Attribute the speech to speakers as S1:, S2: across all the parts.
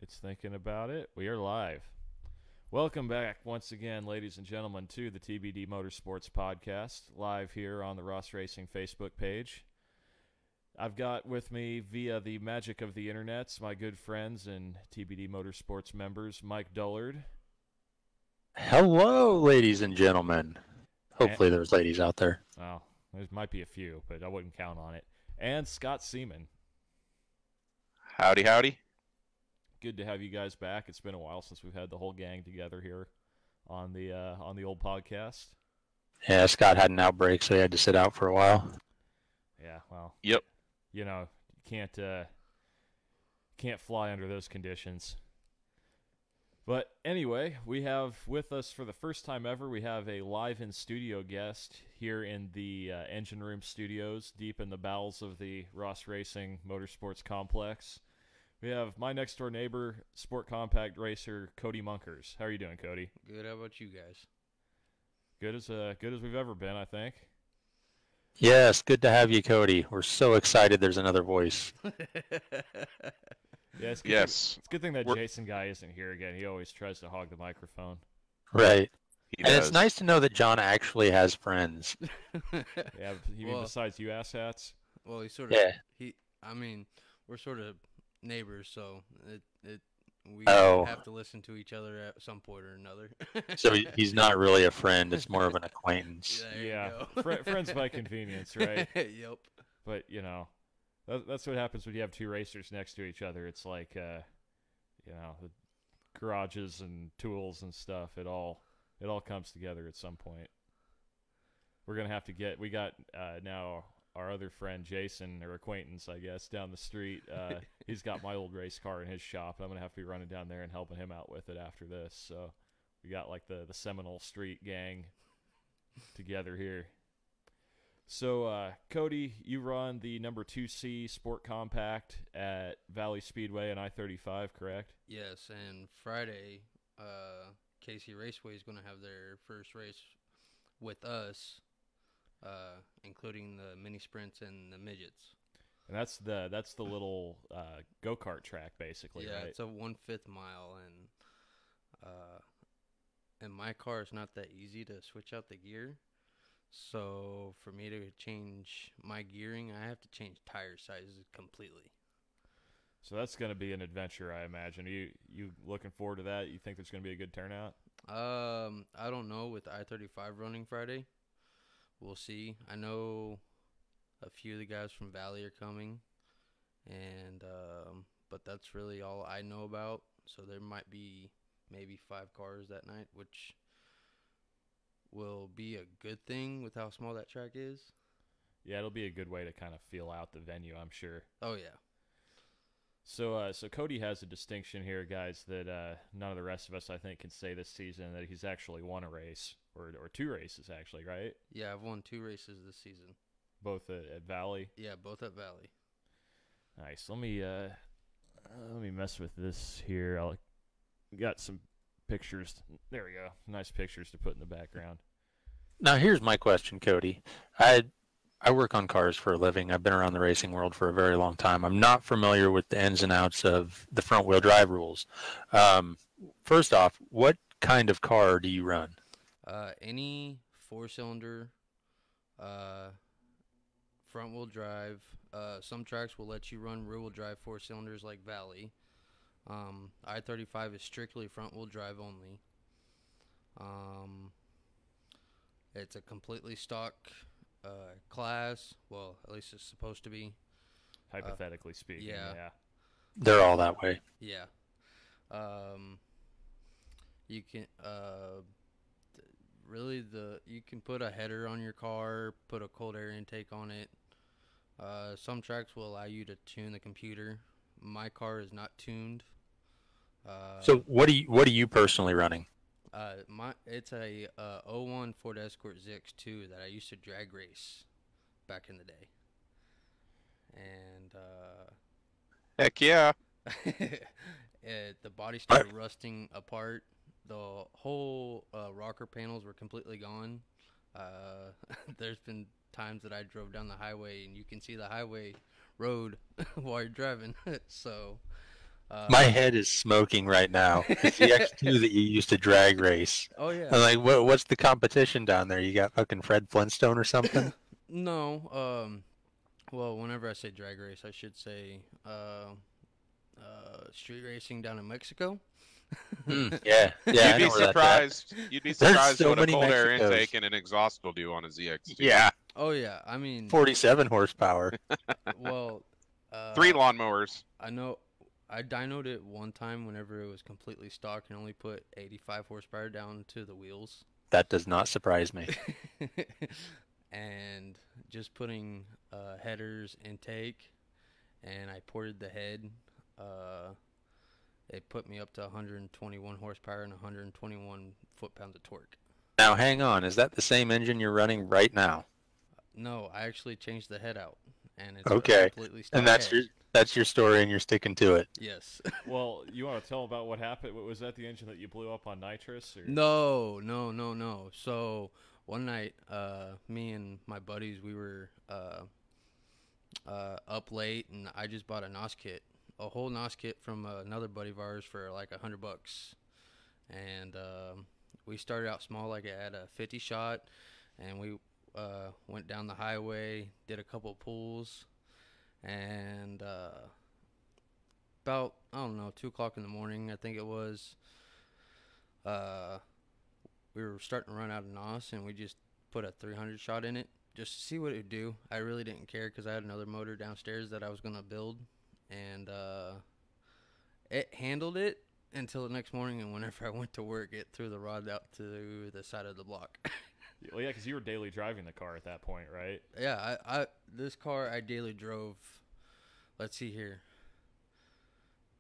S1: It's thinking about it. We are live. Welcome back once again, ladies and gentlemen, to the TBD Motorsports podcast, live here on the Ross Racing Facebook page. I've got with me, via the magic of the internets, my good friends and TBD Motorsports members, Mike Dullard.
S2: Hello, ladies and gentlemen. Hopefully there's ladies out there.
S1: Well, there might be a few, but I wouldn't count on it. And Scott Seaman.
S3: Howdy, howdy.
S1: Good to have you guys back. It's been a while since we've had the whole gang together here on the old podcast.
S2: Yeah, Scott had an outbreak, so he had to sit out for a while.
S1: Yeah, well.
S3: Yep.
S1: You know, you can't fly under those conditions. But anyway, we have with us for the first time ever, we have a live in studio guest here in the engine room studios, deep in the bowels of the Ross Racing Motorsports complex. We have my next door neighbor, sport compact racer Cody Munkers. How are you doing, Cody?
S4: Good. How about you guys?
S1: Good as we've ever been, I think.
S2: Yes, good to have you, Cody. We're so excited there's another voice.
S1: Yeah, it's
S3: Yes.
S1: It's a good thing that Jason guy isn't here again. He always tries to hog the microphone.
S2: Right.
S3: He
S2: And
S3: does.
S2: it's nice to know that John actually has friends.
S1: Yeah, you mean besides you asshats?
S4: Well, he sort of.
S2: Yeah.
S4: We're sort of neighbors, so we
S2: Oh.
S4: have to listen to each other at some point or another.
S2: So he's not really a friend. It's more of an acquaintance.
S4: There you
S1: Yeah,
S4: go.
S1: friends by convenience, right?
S4: Yep.
S1: But, you know, that's what happens when you have two racers next to each other. It's like, you know, the garages and tools and stuff. It all comes together at some point. We're going to have to we got now our other friend, Jason, or acquaintance, I guess, down the street. He's got my old race car in his shop. I'm going to have to be running down there and helping him out with it after this. So we got like the Seminole Street gang together here. So, Cody, you run the number 2C Sport Compact at Valley Speedway and I-35, correct?
S4: Yes, and Friday, Casey Raceway is going to have their first race with us, including the mini sprints and the midgets.
S1: And that's the little go-kart track, basically,
S4: Yeah,
S1: right?
S4: it's a 1/5 mile, and my car is not that easy to switch out the gear. So for me to change my gearing, I have to change tire sizes completely.
S1: So that's going to be an adventure, I imagine. Are you looking forward to that? You think there's going to be a good turnout?
S4: I don't know with I-35 running Friday. We'll see. I know a few of the guys from Valley are coming, and but that's really all I know about. So there might be maybe 5 cars that night, which will be a good thing with how small that track is.
S1: Yeah, it'll be a good way to kind of feel out the venue, I'm sure.
S4: Oh yeah.
S1: So Cody has a distinction here, guys, that none of the rest of us, I think, can say this season, that he's actually won a race, or 2 races, actually, right?
S4: Yeah, I've won 2 races this season.
S1: Both at Valley?
S4: Yeah, both at Valley.
S1: Nice. Let me mess with this here. Got some pictures. There we go. Nice pictures to put in the background.
S2: Now, here's my question, Cody. I work on cars for a living. I've been around the racing world for a very long time. I'm not familiar with the ins and outs of the front-wheel drive rules. First off, what kind of car do you run?
S4: Any 4-cylinder, front-wheel drive. Some tracks will let you run rear-wheel drive 4-cylinders like Valley. I-35 is strictly front-wheel drive only. It's a completely stock class. Well, at least it's supposed to be.
S1: Hypothetically speaking, yeah.
S2: They're all that way.
S4: Yeah. You can you can put a header on your car, put a cold air intake on it. Some tracks will allow you to tune the computer. My car is not tuned.
S2: So what are you personally running?
S4: It's a '01 Ford Escort ZX2 that I used to drag race back in the day, and
S3: Heck yeah.
S4: the body started rusting apart. The whole rocker panels were completely gone. There's been times that I drove down the highway and you can see the highway road while you're driving. So
S2: My head is smoking right now. It's the X2 that you used to drag race.
S4: Oh yeah.
S2: I'm like, what's the competition down there? You got fucking Fred Flintstone or something?
S4: No. Well, whenever I say drag race, I should say street racing down in Mexico.
S2: Yeah, yeah. I
S3: You'd be
S2: know where that's at.
S3: surprised. You'd be
S2: There's
S3: surprised
S2: so
S3: what a
S2: many
S3: cold air
S2: Mexicos.
S3: intake and an exhaust will do on a ZX2.
S2: Yeah,
S4: Oh yeah. I mean,
S2: 47 horsepower.
S4: well,
S3: 3 lawnmowers.
S4: I know. I dynoed it one time whenever it was completely stock and only put 85 horsepower down to the wheels.
S2: That does not surprise me.
S4: And just putting headers, intake, and I ported the head. It put me up to 121 horsepower and 121 foot-pounds of torque.
S2: Now, hang on. Is that the same engine you're running right now?
S4: No, I actually changed the head out, and it's
S2: Okay.
S4: a completely stock
S2: And that's
S4: head.
S2: your story, and you're sticking to it.
S4: Yes.
S1: Well, you want to tell about what happened? Was that the engine that you blew up on nitrous? Or?
S4: No. So one night, me and my buddies, we were up late, and I just bought a NOS kit, a whole NOS kit from another buddy of ours for like $100. And we started out small, like at a 50 shot, and we went down the highway, did a couple pulls, and about, I don't know, 2 o'clock in the morning, I think it was, we were starting to run out of NOS, and we just put a 300 shot in it just to see what it would do. I really didn't care because I had another motor downstairs that I was going to build, and it handled it until the next morning, and whenever I went to work, it threw the rod out to the side of the block.
S1: Well, yeah, because you were daily driving the car at that point, right?
S4: Yeah, I this car I daily drove. Let's see here.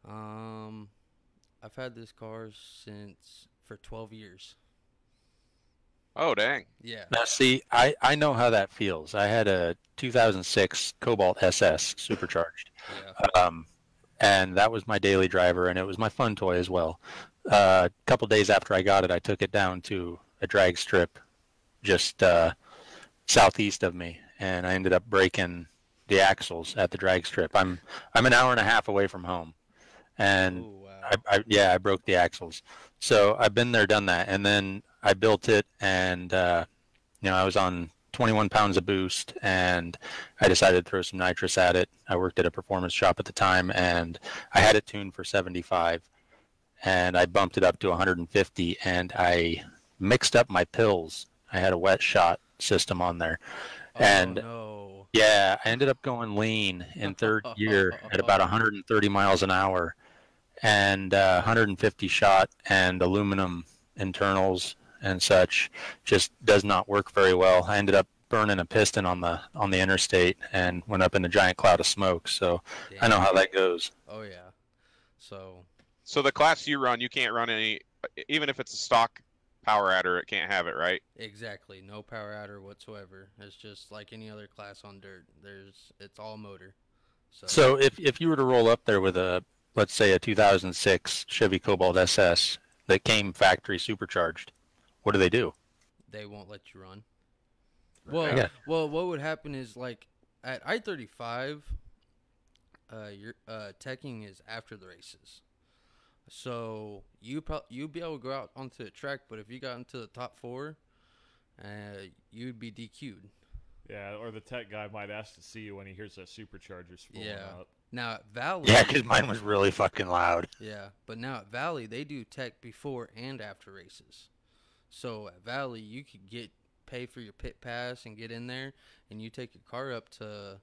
S4: I've had this car for 12 years.
S3: Oh, dang.
S4: Yeah.
S2: Now, see, I know how that feels. I had a 2006 Cobalt SS supercharged.
S4: Yeah.
S2: And that was my daily driver, and it was my fun toy as well. A couple days after I got it, I took it down to a drag strip just southeast of me, and I ended up breaking the axles at the drag strip. I'm an hour and a half away from home, and
S4: Ooh, wow.
S2: I broke the axles. So I've been there, done that, and then I built it, and I was on 21 pounds of boost, and I decided to throw some nitrous at it. I worked at a performance shop at the time, and I had it tuned for 75, and I bumped it up to 150, and I mixed up my pills. I had a wet shot system on there, and
S4: no.
S2: yeah, I ended up going lean in third gear at about 130 miles an hour, and 150 shot, and aluminum internals and such just does not work very well. I ended up burning a piston on the interstate and went up in a giant cloud of smoke. So
S4: Damn.
S2: I know how that goes.
S4: Oh yeah.
S3: So the class you run, you can't run any, even if it's a stock power adder, it can't have it, right?
S4: Exactly. No power adder whatsoever. It's just like any other class on dirt. It's all motor.
S2: So if you were to roll up there with let's say a 2006 Chevy Cobalt SS that came factory supercharged, what do they do?
S4: They won't let you run.
S2: Yeah.
S4: Well, what would happen is, like, at I-35, your teching is after the races. So you'd be able to go out onto the track, but if you got into the top 4, you'd be DQ'd.
S1: Yeah, or the tech guy might ask to see you when he hears that supercharger spooling up.
S4: Now at Valley.
S2: Yeah, because mine was really fucking loud.
S4: Yeah, but now at Valley, they do tech before and after races. So at Valley, you could pay for your pit pass and get in there, and you take your car up to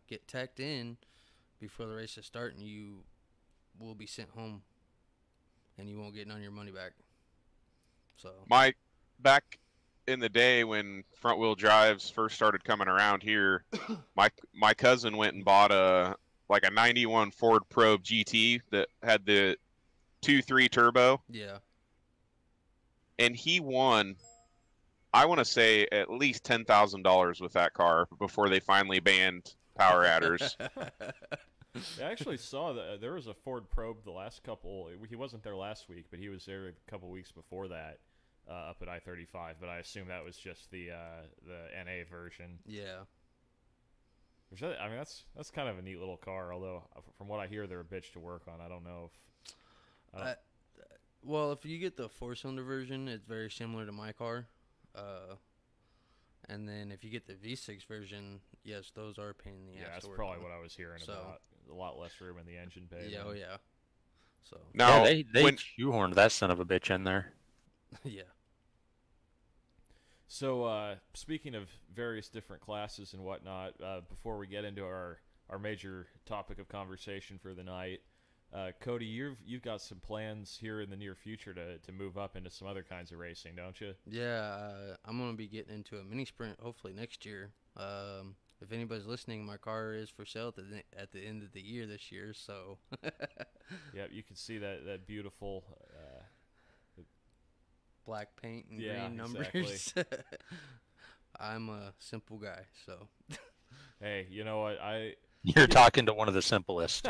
S4: get teched in before the races start, and you will be sent home, and you won't get none of your money back. So
S3: Back in the day when front wheel drives first started coming around here, my cousin went and bought a 91 Ford Probe GT that had the 2.3 turbo.
S4: Yeah.
S3: And he won, I want to say, at least $10,000 with that car before they finally banned power adders.
S1: I actually saw that there was a Ford Probe the last couple. He wasn't there last week, but he was there a couple weeks before that, up at I-35. But I assume that was just the NA version.
S4: Yeah.
S1: I mean, that's kind of a neat little car. Although from what I hear, they're a bitch to work on. I don't know if.
S4: Well, if you get the 4-cylinder version, it's very similar to my car. And then if you get the V6 version, yes, those are a pain in the ass.
S1: Yeah, that's
S4: to work
S1: probably
S4: on.
S1: what I was hearing about. A lot less room in the engine bay.
S4: Yeah,
S1: then.
S4: oh yeah. So
S3: Now,
S2: yeah, they shoehorned that son of a bitch in there.
S4: yeah.
S1: So, speaking of various different classes and whatnot, before we get into our major topic of conversation for the night, Cody, you've got some plans here in the near future to move up into some other kinds of racing, don't you?
S4: Yeah, I'm going to be getting into a mini sprint hopefully next year. If anybody's listening, my car is for sale at the end of the year this year, so.
S1: Yep, you can see that beautiful
S4: black paint and
S1: yeah,
S4: green numbers.
S1: Exactly.
S4: I'm a simple guy, so.
S1: Hey, you know what?
S2: You're talking to one of the simplest.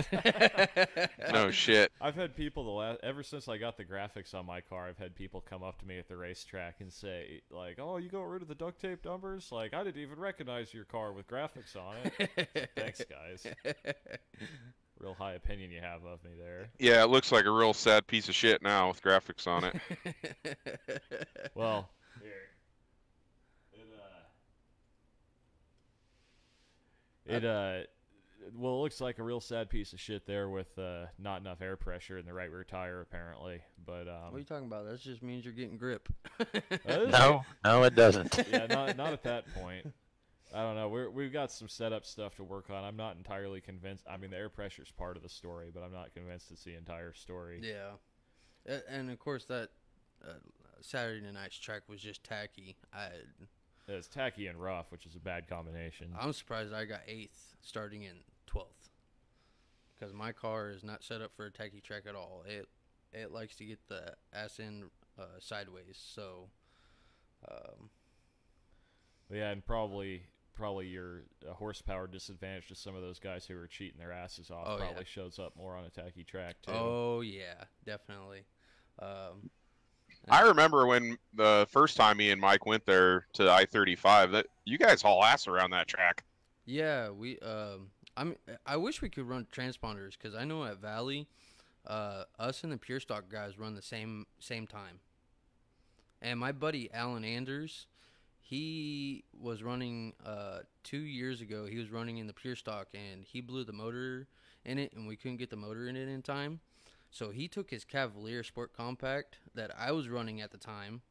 S3: no shit.
S1: I've had people ever since I got the graphics on my car, I've had people come up to me at the racetrack and say, like, "Oh, you got rid of the duct tape numbers? Like, I didn't even recognize your car with graphics on it." So, thanks, guys. Real high opinion you have of me there.
S3: Yeah, it looks like a real sad piece of shit now with graphics on it.
S1: Well, here. Well, it looks like a real sad piece of shit there with not enough air pressure in the right rear tire, apparently. But
S4: what are you talking about? That just means you're getting grip.
S2: No, it doesn't.
S1: Yeah, not at that point. I don't know. We've got some setup stuff to work on. I'm not entirely convinced. I mean, the air pressure is part of the story, but I'm not convinced it's the entire story.
S4: Yeah, and of course that Saturday night's track was just tacky.
S1: It's tacky and rough, which is a bad combination.
S4: I'm surprised I got 8th starting in 12th because my car is not set up for a tacky track at all. It likes to get the ass in sideways. So,
S1: yeah, and probably your horsepower disadvantage to some of those guys who are cheating their asses off shows up more on a tacky track too.
S4: Oh yeah, definitely.
S3: I remember when the first time me and Mike went there to I-35, that you guys haul ass around that track.
S4: Yeah, we. I wish we could run transponders because I know at Valley, us and the Pure Stock guys run the same time. And my buddy Alan Anders, he was running 2 years ago. He was running in the Pure Stock and he blew the motor in it, and we couldn't get the motor in it in time. So he took his Cavalier Sport Compact that I was running at the time.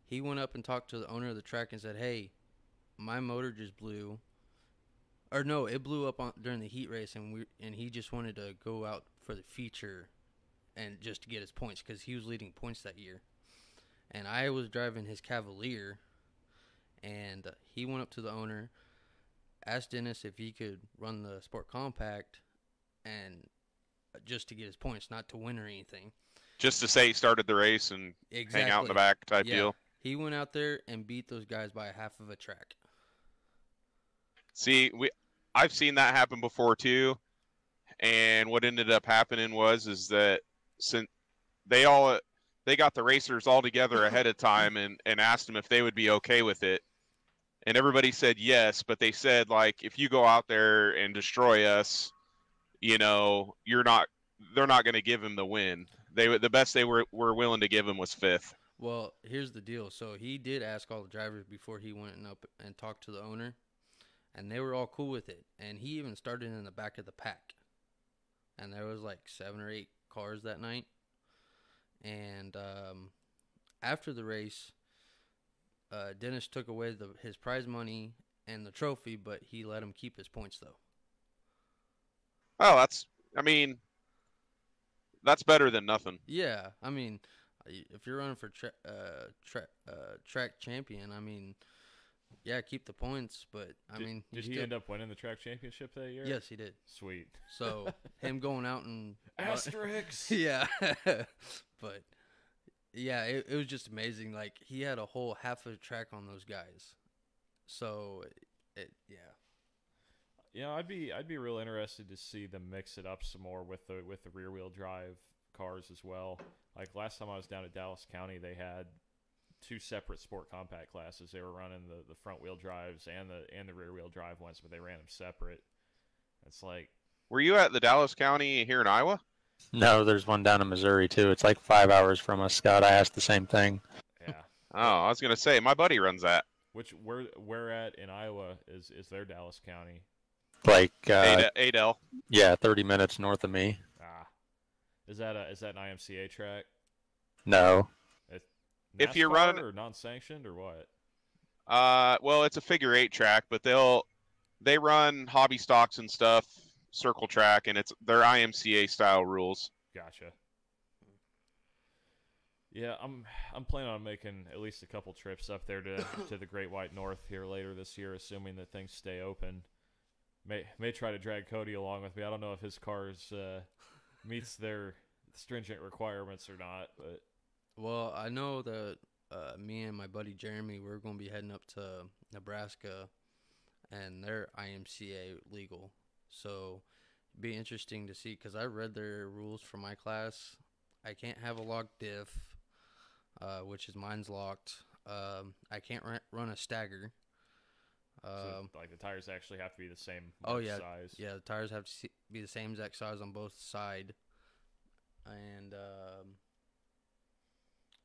S4: He went up and talked to the owner of the track and said, "Hey, my motor just blew." Or no, it blew up during the heat race, and he just wanted to go out for the feature and just to get his points because he was leading points that year. And I was driving his Cavalier, and he went up to the owner, asked Dennis if he could run the Sport Compact, and just to get his points, not to win or anything.
S3: Just to say he started the race and hang out in the back type deal.
S4: He went out there and beat those guys by a half of a track.
S3: See, I've seen that happen before too, and what ended up happening is that since they got the racers all together ahead of time and asked them if they would be okay with it, and everybody said yes, but they said, like, if you go out there and destroy us, you know, they're not going to give him the win. The best they were willing to give him was 5th.
S4: Well, here's the deal. So he did ask all the drivers before he went up and talked to the owner, and they were all cool with it. And he even started in the back of the pack, and there was like 7 or 8 cars that night. And after the race, Dennis took away his prize money and the trophy, but he let him keep his points though.
S3: Oh, that's better than nothing.
S4: Yeah, I mean, if you're running for track champion, I mean, yeah, keep the points. But
S1: did he end up winning the track championship that year?
S4: Yes, he did.
S1: Sweet.
S4: So him going out and
S1: asterisks.
S4: Yeah, but yeah, it was just amazing. Like he had a whole half of a track on those guys. So yeah.
S1: You know, I'd be real interested to see them mix it up some more with the rear wheel drive cars as well. Like last time I was down at Dallas County, they had two separate sport compact classes. They were running the front wheel drives and the rear wheel drive ones, but they ran them separate. It's like,
S3: Were you at the Dallas County here in Iowa?
S2: No, there's one down in Missouri too. It's like 5 hours from us, Scott. I asked the same thing.
S1: yeah.
S3: Oh, I was gonna say my buddy runs that.
S1: Where at in Iowa is their Dallas County?
S2: Like
S3: Adel.
S2: yeah, 30 minutes north of me.
S1: Ah, is that an IMCA track?
S2: No.
S3: If you're
S1: NASCAR
S3: running-
S1: or non-sanctioned or what?
S3: Well, it's a figure 8 track, but they run hobby stocks and stuff, circle track, and it's their IMCA style rules.
S1: Gotcha. Yeah, I'm planning on making at least a couple trips up there to the Great White North here later this year, assuming that things stay open. May try to drag Cody along with me. I don't know if his cars meets their stringent requirements or not, but
S4: Well, I know that me and my buddy Jeremy, we're going to be heading up to Nebraska, and they're IMCA legal. So it'd be interesting to see, because I read their rules for my class. I can't have a locked diff, which is mine's locked. I can't run a stagger.
S1: so, like the tires actually have to be the same
S4: Oh yeah,
S1: size.
S4: yeah. The tires have to be the same exact size on both sides. And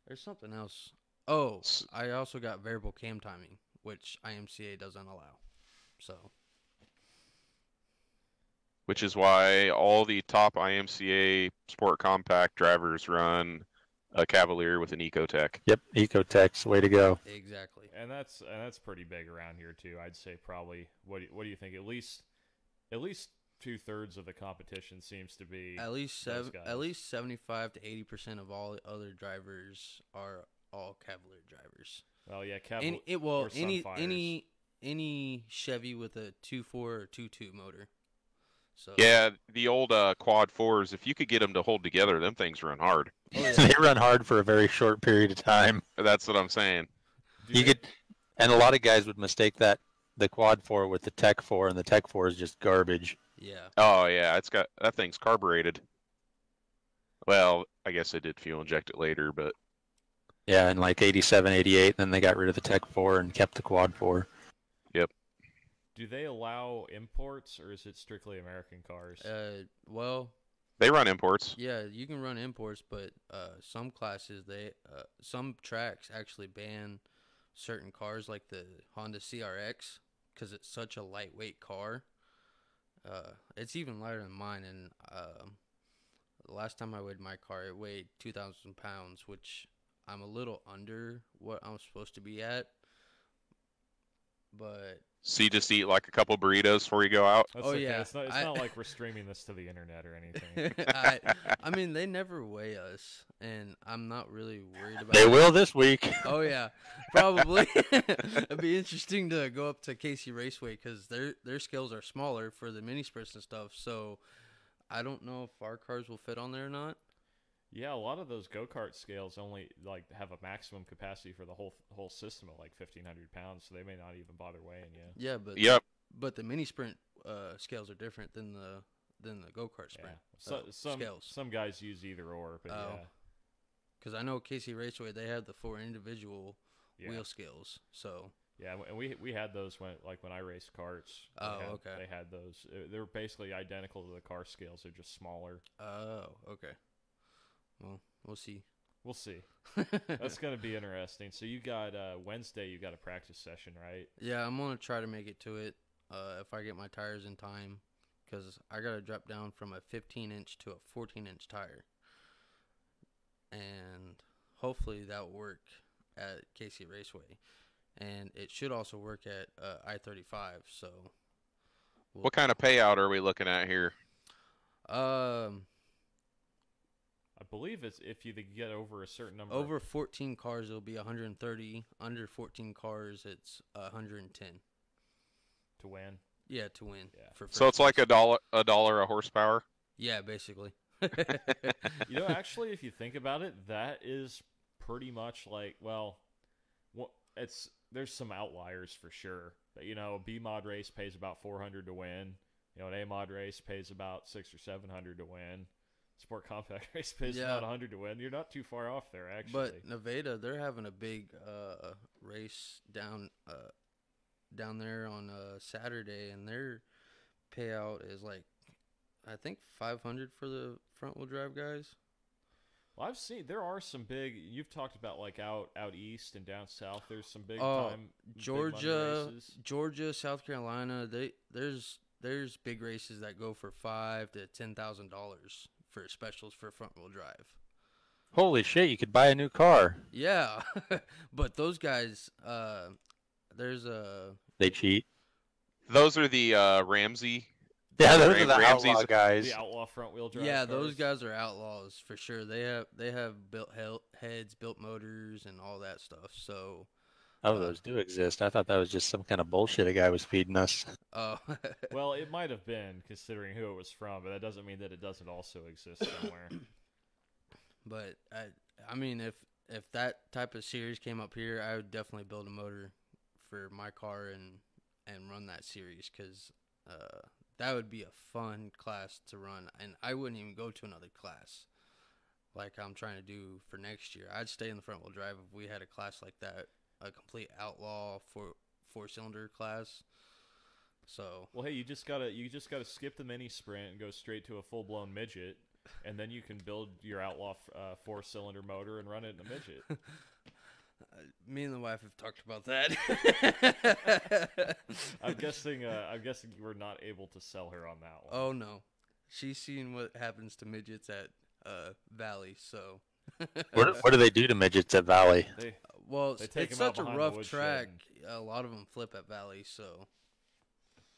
S4: there's something else. Oh, I also got variable cam timing, which IMCA doesn't allow. So
S3: Which is why all the top IMCA Sport Compact drivers run a Cavalier with an Ecotec.
S2: Yep, Ecotech's way to go.
S4: exactly.
S1: And that's pretty big around here too. I'd say probably what do you think? At least 2/3 of the competition seems to be
S4: At least
S1: those guys.
S4: at least 75 to 80% of all the other drivers are all Cavalier drivers.
S1: Well, yeah,
S4: Well,
S1: or Sunfires.
S4: any Chevy with a 2.4 or 2.2 motor. So
S3: Yeah, the old quad 4s, if you could get them to hold together, them things run hard.
S4: Oh, yeah.
S2: They run hard for a very short period of time.
S3: That's what I'm saying.
S1: Do
S2: You
S1: they-
S2: could, and a lot of guys would mistake the quad 4 with the Tech 4, and the Tech 4 is just garbage.
S4: yeah.
S3: Oh yeah, that thing's carbureted. Well, I guess they did fuel inject it later, but
S2: Yeah, in like 87, 88, then they got rid of the Tech 4 and kept the quad 4.
S1: Do they allow imports, or is it strictly American cars?
S4: Well,
S3: they run imports.
S4: yeah, you can run imports, but some classes some tracks actually ban certain cars like the Honda CRX because it's such a lightweight car. It's even lighter than mine, and the last time I weighed my car, it weighed 2,000 pounds, which I'm a little under what I'm supposed to be at. But
S3: So you just eat like a couple burritos before you go out.
S1: That's
S4: Oh,
S1: okay.
S4: yeah.
S1: It's not like we're streaming this to the internet or anything.
S4: I mean, they never weigh us, and I'm not really worried about
S2: They
S4: it.
S2: will this week.
S4: Oh yeah, probably. It'd be interesting to go up to Casey Raceway because their scales are smaller for the mini sprints and stuff. So I don't know if our cars will fit on there or not.
S1: Yeah, a lot of those go-kart scales only like have a maximum capacity for the whole system at like 1,500 pounds, so they may not even bother weighing you.
S4: Yeah, but
S3: Yep.
S4: but the mini sprint scales are different than the go-kart
S1: Yeah.
S4: sprint scales.
S1: Some guys use either or, but
S4: Oh. Because I know Casey Raceway, they have the 4 individual
S1: yeah.
S4: wheel scales. So
S1: Yeah, and we had those when I raced karts.
S4: Okay.
S1: They had those. They were basically identical to the car scales. They're just smaller.
S4: oh, okay. Well, we'll see.
S1: We'll see. That's gonna be interesting. So you got Wednesday. You got a practice session, right?
S4: Yeah, I'm gonna try to make it to it if I get my tires in time, because I gotta drop down from a 15-inch to a 14-inch tire, and hopefully that will work at Casey Raceway, and it should also work at I-35. So,
S3: What kind of payout are we looking at here?
S1: I believe it's if you get over a certain number.
S4: Over 14 cars, it'll be 130. Under 14 cars, it's 110.
S1: to win.
S4: Yeah, to win.
S1: Yeah.
S4: For
S3: So it's
S4: first
S3: like
S4: place.
S3: a dollar a horsepower.
S4: Yeah, basically.
S1: You know, actually, if you think about it, that is pretty much like there's some outliers for sure. But you know, a B mod race pays about $400 to win. You know, an A mod race pays about $600 or $700 to win. Sport Compact race pays
S4: Yeah.
S1: about 100 to win. You're not too far off there, actually.
S4: But Nevada, they're having a big race down there on Saturday, and their payout is like, I think 500 for the front wheel drive guys.
S1: Well, I've seen there are some big. You've talked about like out east and down south. There's some big time big money races.
S4: Georgia, South Carolina. There's big races that go for $5,000 to $10,000 for specials for front wheel drive.
S2: Holy shit! You could buy a new car.
S4: Yeah, but those guys,
S2: They cheat.
S3: Those are the Ramsey.
S2: Yeah, those are the
S3: Ramsey's-
S2: outlaw guys.
S1: The outlaw front wheel drive.
S4: yeah,
S1: cars.
S4: those guys are outlaws for sure. They have built heads, built motors, and all that stuff. So,
S2: Oh, those do exist. I thought that was just some kind of bullshit a guy was feeding us.
S1: Well, it might have been considering who it was from, but that doesn't mean that it doesn't also exist somewhere.
S4: But I mean, if that type of series came up here, I would definitely build a motor for my car and run that series, because that would be a fun class to run, and I wouldn't even go to another class like I'm trying to do for next year. I'd stay in the front wheel drive if we had a class like that, a complete outlaw four-cylinder class. So,
S1: Well, hey, you just gotta skip the mini sprint and go straight to a full blown midget, and then you can build your outlaw 4-cylinder motor and run it in a midget.
S4: me and the wife have talked about that.
S1: I'm guessing you were not able to sell her on that one.
S4: Oh no, she's seen what happens to midgets at Valley. So,
S2: What do they do to midgets at Valley?
S4: well,
S1: They take
S4: it's
S1: 'em out
S4: such a
S1: behind the
S4: rough
S1: woodshed
S4: track. A lot of them flip at Valley. So,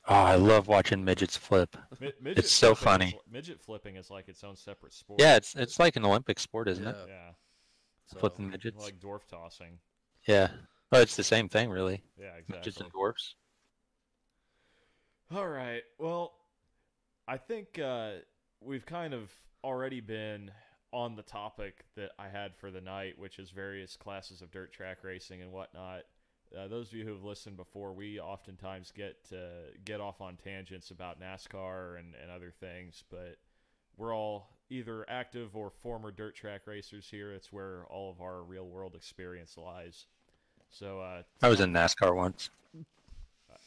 S2: Oh, I love watching midgets flip.
S1: Midget
S2: It's so
S1: flipping
S2: funny.
S1: Midget flipping is like its own separate sport.
S2: Yeah, it's like an Olympic sport, isn't it?
S1: Yeah,
S4: so
S2: Flipping midgets.
S1: like dwarf tossing.
S2: Yeah. Well, it's the same thing, really.
S1: Yeah,
S2: Midgets
S1: exactly.
S2: and dwarfs.
S1: All right. Well, I think we've kind of already been on the topic that I had for the night, which is various classes of dirt track racing and whatnot. Those of you who have listened before, we oftentimes get off on tangents about NASCAR and other things, but we're all either active or former dirt track racers here. It's where all of our real world experience lies. So
S2: I was in NASCAR once.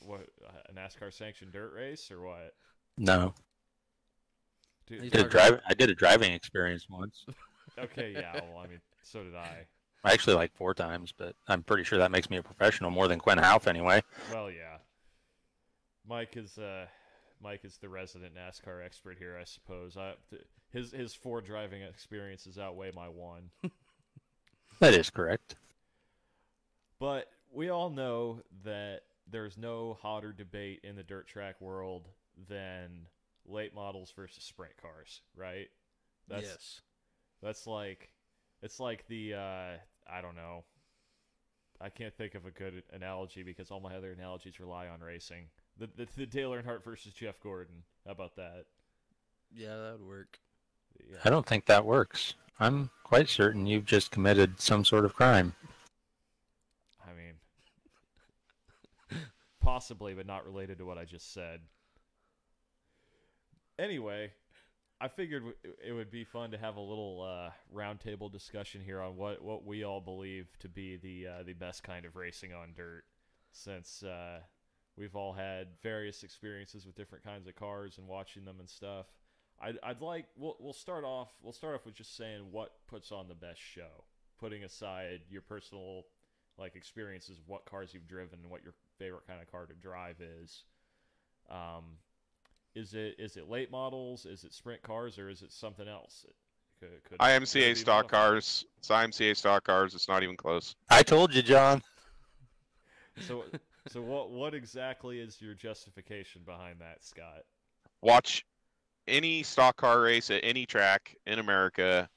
S1: what, a NASCAR sanctioned dirt race or what?
S2: No.
S1: Dude,
S2: I did a driving experience once.
S1: okay, yeah. Well, I mean, so did I.
S2: Actually, like 4 times, but I'm pretty sure that makes me a professional more than Quinn Houff anyway.
S1: Well, yeah. Mike is the resident NASCAR expert here, I suppose. His 4 driving experiences outweigh my 1.
S2: That is correct.
S1: But we all know that there's no hotter debate in the dirt track world than late models versus sprint cars, right?
S4: yes,
S1: That's like, it's like the I don't know. I can't think of a good analogy because all my other analogies rely on racing. The Dale Earnhardt versus Jeff Gordon. How about that?
S4: yeah, that would work.
S1: Yeah.
S2: I don't think that works. I'm quite certain you've just committed some sort of crime.
S1: I mean, possibly, but not related to what I just said. Anyway, I figured it would be fun to have a little roundtable discussion here on what we all believe to be the best kind of racing on dirt, since we've all had various experiences with different kinds of cars and watching them and stuff. I'd like we'll start off with just saying what puts on the best show, putting aside your personal like experiences of what cars you've driven and what your favorite kind of car to drive is. Is it late models? Is it sprint cars, or is it something else? Could
S3: IMCA
S1: be
S3: stock
S1: modified.
S3: cars. It's IMCA stock cars. It's not even close.
S2: I told you, John.
S1: So what exactly is your justification behind that, Scott?
S3: Watch any stock car race at any track in America,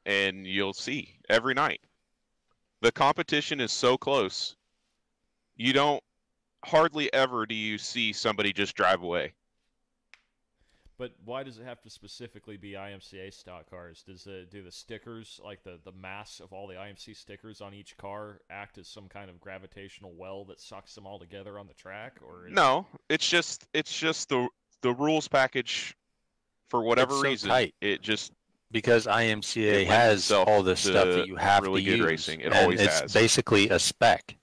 S3: and you'll see every night. The competition is so close. You don't hardly ever do you see somebody just drive away.
S1: But why does it have to specifically be IMCA stock cars? Do the stickers, like the mass of all the IMC stickers on each car, act as some kind of gravitational well that sucks them all together on the track? Or
S3: No, it's just the rules package for whatever
S2: It's so
S3: reason,
S2: tight.
S3: it just
S2: Because IMCA
S3: it lends
S2: has
S3: itself
S2: all this stuff
S3: to
S2: that you have
S3: really
S2: to
S3: good
S2: use,
S3: racing. It
S2: and
S3: always
S2: it's
S3: has.
S2: basically a spec.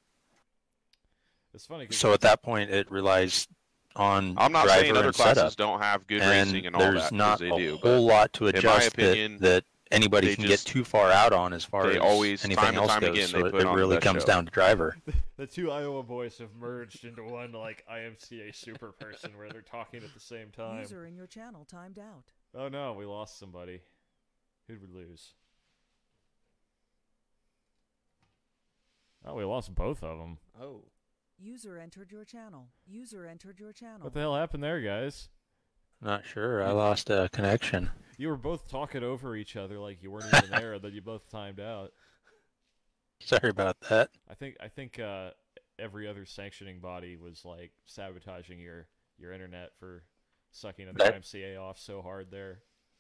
S1: It's funny.
S2: So at that point, it relies on
S3: I'm not saying
S2: driver
S3: other
S2: and
S3: classes
S2: setup,
S3: don't have good
S2: and
S3: racing and all
S2: there's
S3: that, 'cause
S2: not
S3: they
S2: a
S3: do.
S2: whole
S3: But
S2: lot to
S3: in my
S2: adjust
S3: opinion,
S2: that anybody
S3: they
S2: can
S3: just-
S2: get too far out on as far
S3: they
S2: as
S3: always,
S2: anything
S3: time and
S2: else
S3: time
S2: goes.
S3: again,
S2: So
S3: they
S2: it
S3: put on the
S2: really
S3: best
S2: comes
S3: show.
S2: down to driver.
S1: The two Iowa boys have merged into one like IMCA super person where they're talking at the same time.
S5: User in your channel timed out.
S1: Oh no, we lost somebody. Who'd we lose? Oh, we lost both of them.
S4: Oh.
S5: User entered your channel. User entered your channel.
S1: What the hell happened there, guys?
S2: Not sure. I lost a connection.
S1: You were both talking over each other like you weren't even there, that you both timed out.
S2: Sorry about that.
S1: I think every other sanctioning body was like sabotaging your internet for sucking the IMCA off so hard there.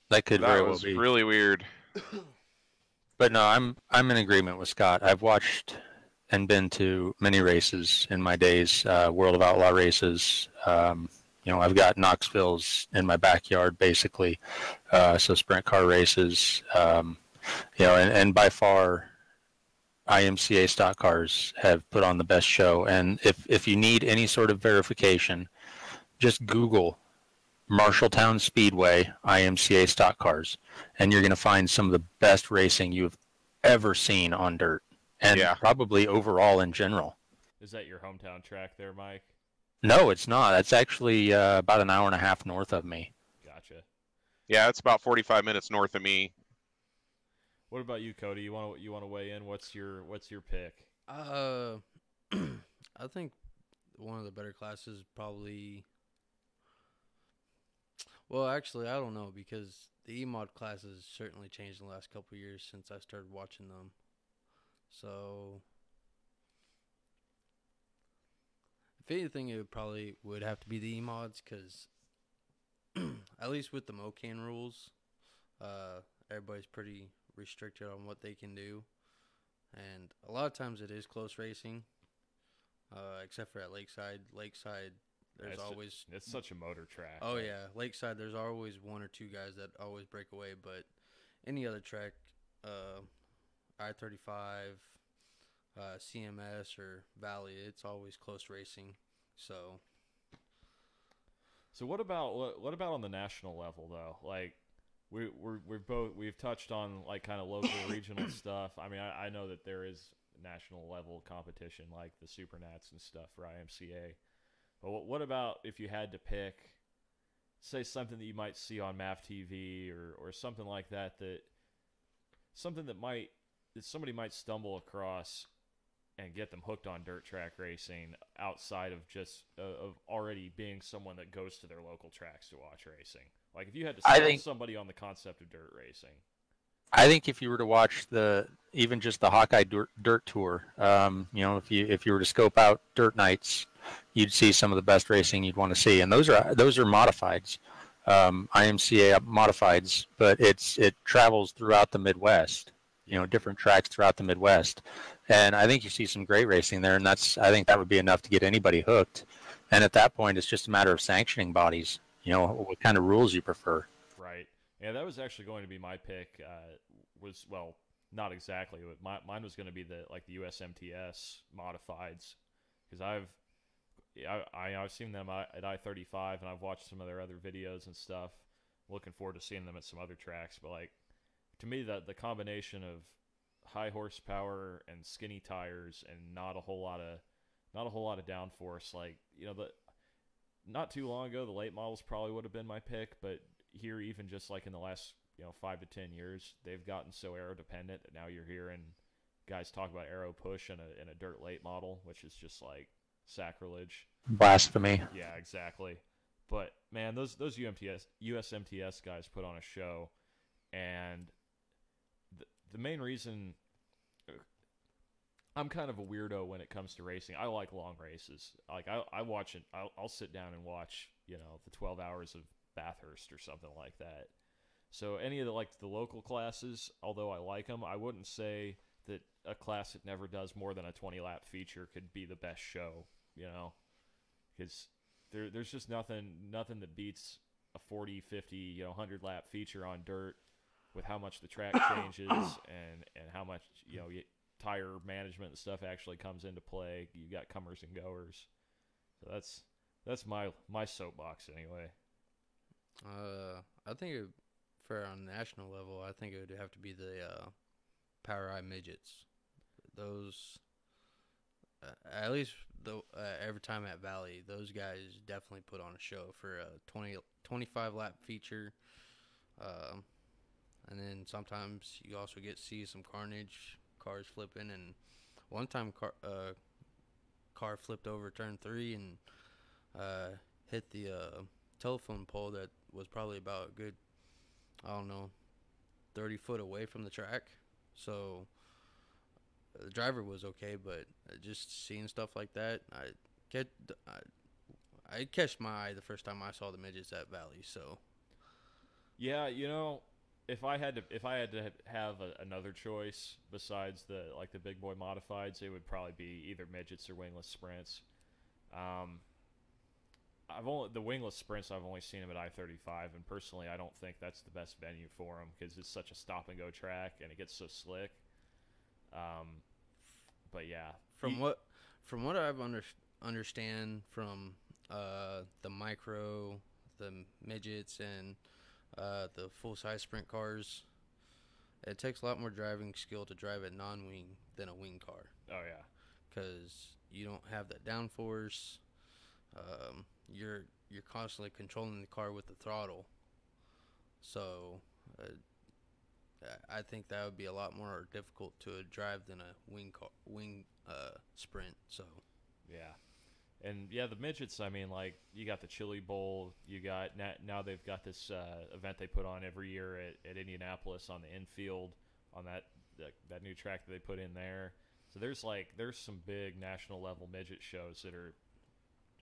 S2: That could very
S3: that
S2: well
S3: was
S2: be.
S3: really weird.
S2: But no, I'm in agreement with Scott. I've watched and been to many races in my days, World of Outlaw races. I've got Knoxville's in my backyard, basically. So sprint car races, and by far, IMCA stock cars have put on the best show. And if you need any sort of verification, just Google Marshalltown Speedway IMCA stock cars, and you're going to find some of the best racing you've ever seen on dirt, and probably overall in general.
S1: Is that your hometown track there, Mike?
S2: No, it's not. That's actually about an hour and a half north of me.
S1: Gotcha.
S3: Yeah, it's about 45 minutes north of me.
S1: What about you, Cody? You want to weigh in? What's your pick?
S4: I think one of the better classes probably. Well, actually, I don't know, because the E-Mod classes certainly changed in the last couple of years since I started watching them. So, if anything, it would have to be the E-Mods, because at least with the Mocan rules, everybody's pretty restricted on what they can do. And a lot of times it is close racing, except for at Lakeside. There's always...
S1: It's such a motor track.
S4: Oh, yeah. Lakeside, there's always one or two guys that always break away. But any other track, I-35, CMS, or Valley, it's always close racing. So
S1: what about on the national level, though? Like, we've touched on, like, kind of local regional stuff. I mean, I know that there is national level competition, like the Supernats and stuff for IMCA. But what about if you had to pick, say, something that you might see on MAF TV or something like that, something that somebody might stumble across and get them hooked on dirt track racing outside of just of already being someone that goes to their local tracks to watch racing? Like, if you had to sell somebody on the concept of dirt racing.
S2: I think if you were to watch even just the Hawkeye Dirt Tour, if you were to scope out dirt nights, you'd see some of the best racing you'd want to see, and those are modifieds, IMCA modifieds, but it travels throughout the Midwest, different tracks throughout the Midwest, and I think you see some great racing there, and I think that would be enough to get anybody hooked, and at that point, it's just a matter of sanctioning bodies, what kind of rules you prefer.
S1: Right. Yeah, that was actually going to be my pick. Well, not exactly, but mine was going to be the USMTS modifieds, because I've seen them at I-35, and I've watched some of their other videos and stuff. Looking forward to seeing them at some other tracks, but to me, the combination of high horsepower and skinny tires and not a whole lot of downforce, not too long ago, the late models probably would have been my pick, but here, even just in the last 5 to 10 years, they've gotten so aero dependent that now you're hearing guys talk about aero push in a dirt late model, which is just sacrilege,
S2: blasphemy.
S1: Yeah, exactly. But man, those USMTS guys put on a show, and the main reason I'm kind of a weirdo when it comes to racing. I like long races. I watch it. I'll sit down and watch the 12 hours of Bathurst or something like that. So any of the local classes, although I like them, I wouldn't say that a class that never does more than a 20-lap feature could be the best show, because there's just nothing that beats a 40, 50, 100 lap feature on dirt with how much the track changes and how much, tire management and stuff actually comes into play. You got comers and goers. So that's my soapbox anyway.
S4: I think for on national level, I think it would have to be the Power Eye midgets. Those, at least every time at Valley, those guys definitely put on a show for a 25 lap feature. And then sometimes you also get to see some carnage, cars flipping, and one time car flipped over turn 3 and hit the telephone pole that was probably about a good, 30 foot away from the track. So the driver was okay, but just seeing stuff like that, I catch my eye the first time I saw the midgets at Valley. So
S1: yeah, if I had to have another choice besides the big boy modifieds, it would probably be either midgets or wingless sprints. The wingless sprints I've only seen them at I-35, and personally I don't think that's the best venue for them because it's such a stop and go track and it gets so slick. But yeah,
S4: from what I've understand from the micro, the midgets, and the full size sprint cars, it takes a lot more driving skill to drive a non-wing than a wing car.
S1: Oh yeah,
S4: because you don't have that downforce. You're constantly controlling the car with the throttle. So I think that would be a lot more difficult to drive than a wing sprint. So
S1: yeah. And yeah, the midgets, I mean, you got the Chili Bowl, you got now they've got this event they put on every year at Indianapolis on the infield on that new track that they put in there. So there's some big national level midget shows that are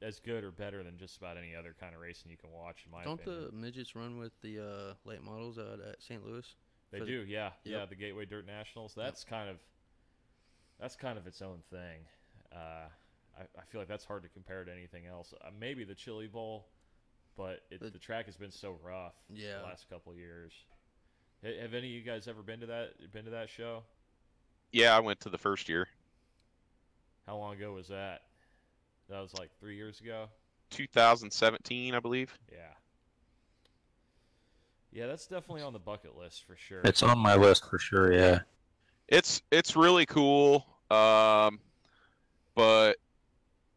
S1: as good or better than just about any other kind of racing you can watch, in my opinion.
S4: Don't the midgets run with the late models out at St. Louis?
S1: They do, yeah.
S4: Yep.
S1: Yeah, the Gateway Dirt Nationals. That's kind of its own thing. I feel like that's hard to compare to anything else. Maybe the Chili Bowl, but the track has been so rough the last couple of years. Have any of you guys ever been to that show?
S3: Yeah, I went to the first year.
S1: How long ago was that? That was 3 years ago?
S3: 2017, I believe.
S1: Yeah. Yeah, that's definitely on the bucket list for sure.
S2: It's on my list for sure, yeah.
S3: It's really cool, but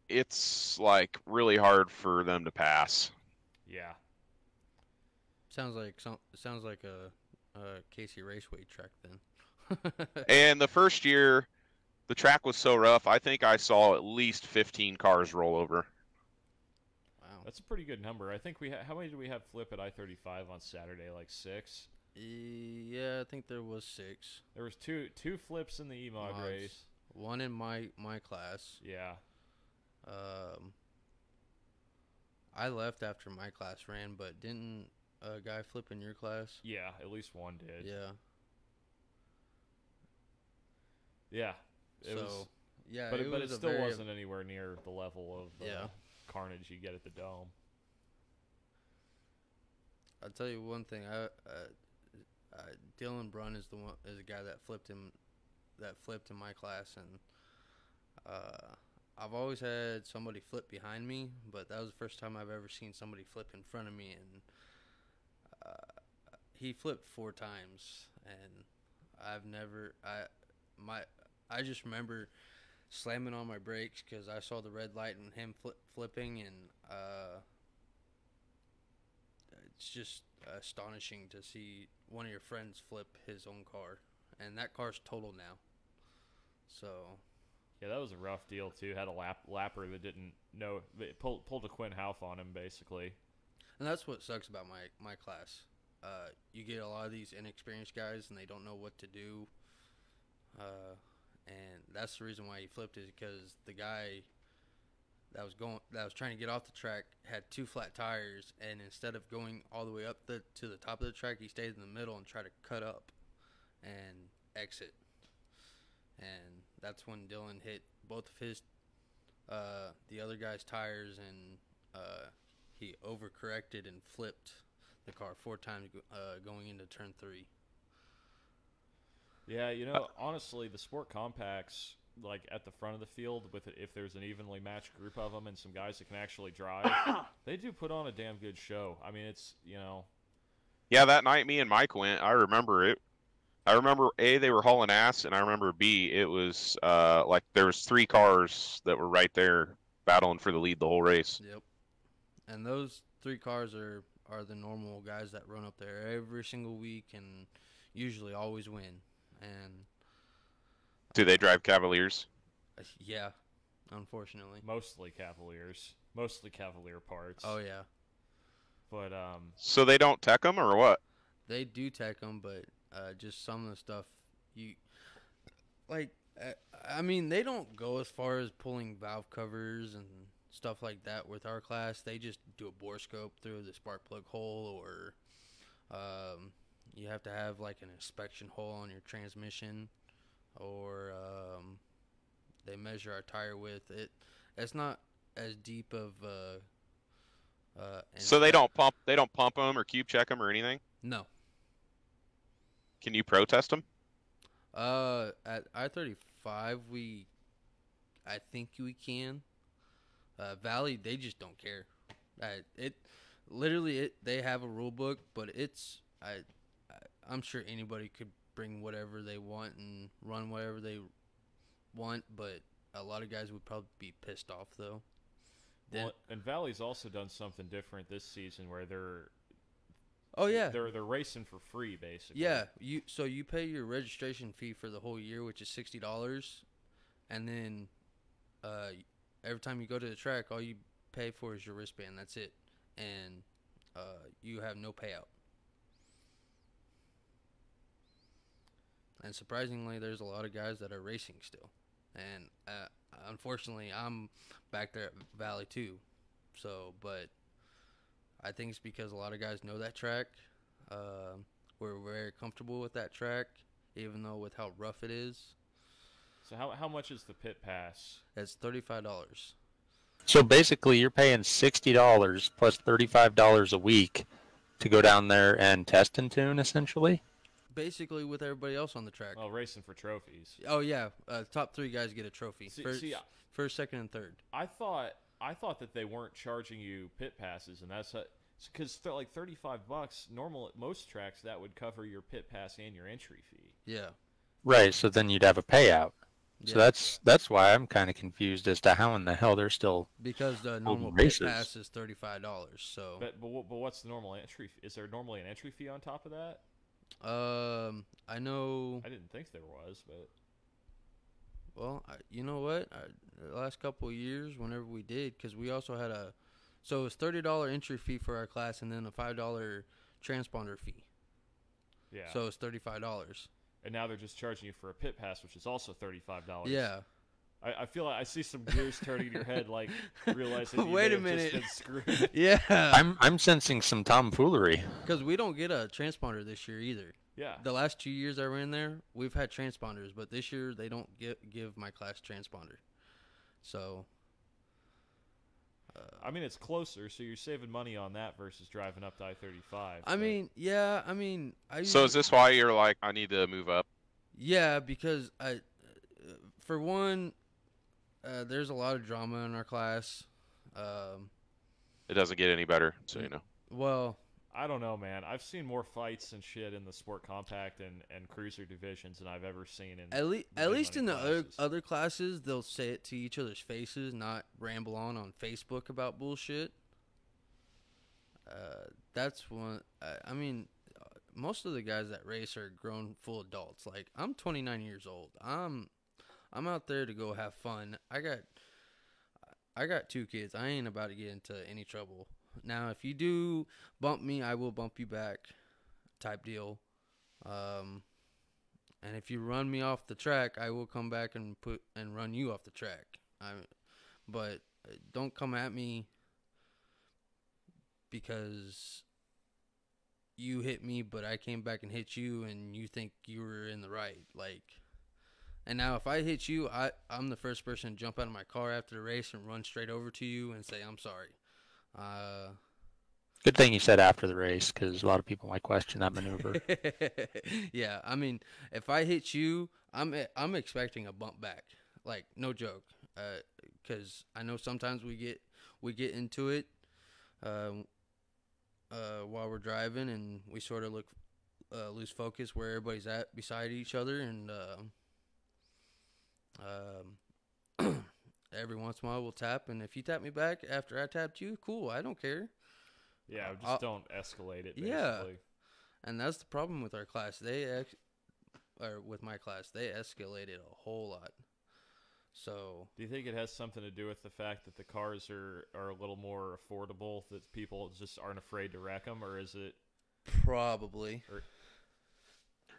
S3: it's really hard for them to pass.
S1: Yeah.
S4: Sounds like a Casey Raceway track then.
S3: And the first year, the track was so rough, I think I saw at least 15 cars roll over.
S4: Wow.
S1: That's a pretty good number. I think how many did we have flip at I-35 on Saturday? 6?
S4: Yeah, I think there was 6.
S1: There was two flips in the E-Mod race.
S4: One in my class.
S1: Yeah.
S4: I left after my class ran, but didn't a guy flip in your class?
S1: Yeah, at least one did.
S4: Yeah.
S1: Yeah. It was, but it still wasn't anywhere near the level of carnage you get at the Dome.
S4: I'll tell you one thing. Dylan Brunn is a guy that flipped in my class, and I've always had somebody flip behind me, but that was the first time I've ever seen somebody flip in front of me, and he flipped 4 times, and I just remember slamming on my brakes because I saw the red light and him flipping, and it's just astonishing to see one of your friends flip his own car, and that car's total now. So
S1: yeah, that was a rough deal too. Had a lapper that didn't know, pulled a Quinn Houff on him basically.
S4: And that's what sucks about my class. You get a lot of these inexperienced guys, and they don't know what to do. And that's the reason why he flipped, is because the guy that was trying to get off the track had 2 flat tires, and instead of going all the way up to the top of the track, he stayed in the middle and tried to cut up and exit. And that's when Dylan hit both of his the other guy's tires, and he overcorrected and flipped the car 4 times going into turn 3.
S1: Yeah, honestly, the sport compacts, like at the front of the field, if there's an evenly matched group of them and some guys that can actually drive, they do put on a damn good show. I mean, it's
S3: Yeah, that night me and Mike went. I remember it. I remember A, they were hauling ass, and I remember B, it was like there was 3 cars that were right there battling for the lead the whole race.
S4: Yep. And those 3 cars are the normal guys that run up there every single week and usually always win. And
S3: Do they drive Cavaliers?
S4: yeah, unfortunately.
S1: mostly Cavalier parts.
S4: Oh yeah,
S1: But
S3: So they don't tech them or what?
S4: they do tech them, but just some of the stuff you like. I mean, they don't go as far as pulling valve covers and stuff like that with our class. They just do a bore scope through the spark plug hole, or you have to have like an inspection hole on your transmission, or they measure our tire width. It's not as deep of
S3: So they don't pump them or cube check them or anything?
S4: No.
S3: Can you protest them?
S4: At I-35 I think we can. Valley, they just don't care. They have a rule book, but I'm sure anybody could bring whatever they want and run whatever they want, but a lot of guys would probably be pissed off though.
S1: well, and Valley's also done something different this season where they're they're racing for free basically.
S4: Yeah, you pay your registration fee for the whole year, which is $60, and then every time you go to the track, all you pay for is your wristband. That's it, and you have no payout. And surprisingly, there's a lot of guys that are racing still, and unfortunately, I'm back there at Valley too. So, but I think it's because a lot of guys know that track. We're very comfortable with that track, even though with how rough it is.
S1: So how much is the pit pass?
S4: It's $35.
S2: So basically, you're paying $60 plus $35 a week to go down there and test and tune, essentially.
S4: Basically, with everybody else on the track.
S1: Well, racing for trophies.
S4: Oh yeah, top 3 guys get a trophy. First, second, and third.
S1: I thought that they weren't charging you pit passes, and that's because like $35 normal at most tracks that would cover your pit pass and your entry fee.
S4: Yeah.
S2: Right. So then you'd have a payout. So
S4: Yeah.
S2: that's why I'm kind of confused as to how in the hell they're still.
S4: Because the normal
S2: races.
S4: pit pass is $35. So.
S1: But what's the normal entry? Is there normally an entry fee on top of that?
S4: I know.
S1: I didn't think there was, but
S4: Well, you know what? The last couple of years, whenever we did, because we also had so it was $30 entry fee for our class, and then a $5 transponder fee.
S1: yeah.
S4: So it's $35.
S1: And now they're just charging you for a pit pass, which is also $35.
S4: Yeah.
S1: I feel like I see some gears turning in your head, like realizing you
S4: Wait
S1: may
S4: a
S1: have
S4: minute.
S1: just been screwed.
S4: Yeah.
S2: I'm sensing some tomfoolery.
S4: Because we don't get a transponder this year either.
S1: Yeah.
S4: The last 2 years I ran there, we've had transponders, but this year they don't give my class transponder. So.
S1: I mean, it's closer, so you're saving money on that versus driving up to I-35.
S4: I mean, yeah. I mean,
S3: So is this why you're like, I need to move up?
S4: Yeah, because for one, there's a lot of drama in our class.
S3: It doesn't get any better, so you know.
S4: Well,
S1: I don't know, man. I've seen more fights and shit in the sport compact and cruiser divisions than I've ever seen in.
S4: at least in the
S1: classes.
S4: other classes, they'll say it to each other's faces, not ramble on Facebook about bullshit. That's one. I mean, most of the guys that race are grown full adults. Like, I'm 29 years old. I'm out there to go have fun. I got 2 kids. I ain't about to get into any trouble. Now, if you do bump me, I will bump you back, type deal. And if you run me off the track, I will come back and run you off the track. But don't come at me because you hit me, but I came back and hit you, and you think you were in the right. Like, and now if I hit you, I'm the first person to jump out of my car after the race and run straight over to you and say I'm sorry.
S2: Good thing you said after the race, because a lot of people might question that maneuver.
S4: Yeah, I mean, if I hit you, I'm expecting a bump back. Like, no joke. Because I know sometimes we get into it while we're driving, and we sort of lose focus where everybody's at beside each other, and every once in a while we'll tap, and if you tap me back after I tapped you, cool, I don't care.
S1: Yeah, just don't escalate it, basically.
S4: Yeah, and that's the problem with our class. Or with my class, they escalated a whole lot. So,
S1: do you think it has something to do with the fact that the cars are a little more affordable, that people just aren't afraid to wreck them, or is it
S4: probably?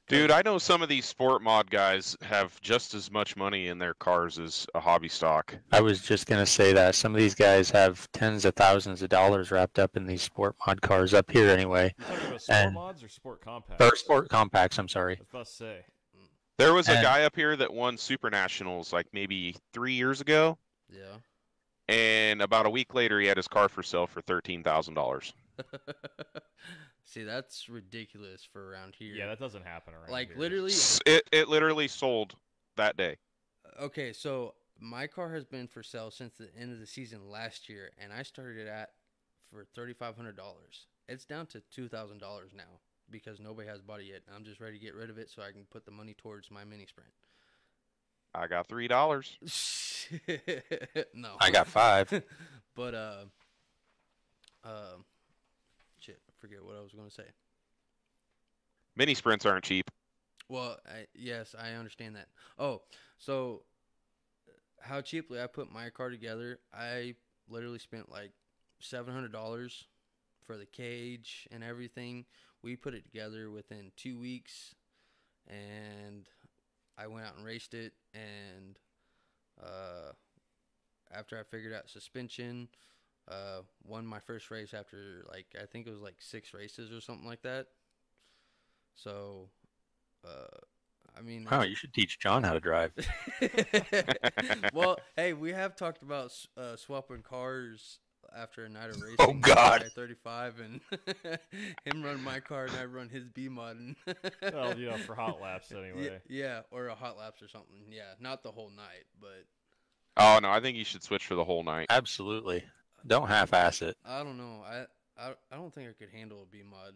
S3: Dude, I know some of these sport mod guys have just as much money in their cars as a hobby stock.
S2: I was just going to say that. Some of these guys have tens of thousands of dollars wrapped up in these sport mod cars up here anyway.
S1: You talking about sport mods or sport compacts?
S2: Or sport compacts, I'm sorry.
S1: I was about to say.
S3: There was a guy up here that won Super Nationals like maybe 3 years ago.
S4: Yeah.
S3: And about a week later, he had his car for sale for $13,000.
S4: See, that's ridiculous for around here.
S1: Yeah, that doesn't happen around
S4: like
S1: here.
S4: literally.
S3: It literally sold that day.
S4: Okay, so my car has been for sale since the end of the season last year, and I started it for $3,500. It's down to $2,000 now because nobody has bought it yet. I'm just ready to get rid of it so I can put the money towards my mini sprint.
S3: I got $3.
S4: No,
S2: I got 5.
S4: But shit, I forget what I was going to say.
S3: Mini sprints aren't cheap.
S4: Well, yes, I understand that. Oh, so how cheaply I put my car together, I literally spent like $700 for the cage and everything. We put it together within 2 weeks, and I went out and raced it, and after I figured out suspension, won my first race after, like, I think it was like 6 races or something like that. So, I mean...
S2: Wow, you should teach John how to drive.
S4: Well, hey, we have talked about swapping cars after a night of racing.
S2: Oh, God.
S4: 35 and him run my car and I run his B-mod.
S1: Well, for hot laps anyway.
S4: Yeah, or a hot laps or something. Yeah, not the whole night, but...
S3: Oh, no, I think you should switch for the whole night.
S2: Absolutely. Don't half-ass it.
S4: I don't know. I don't think I could handle a B-mod.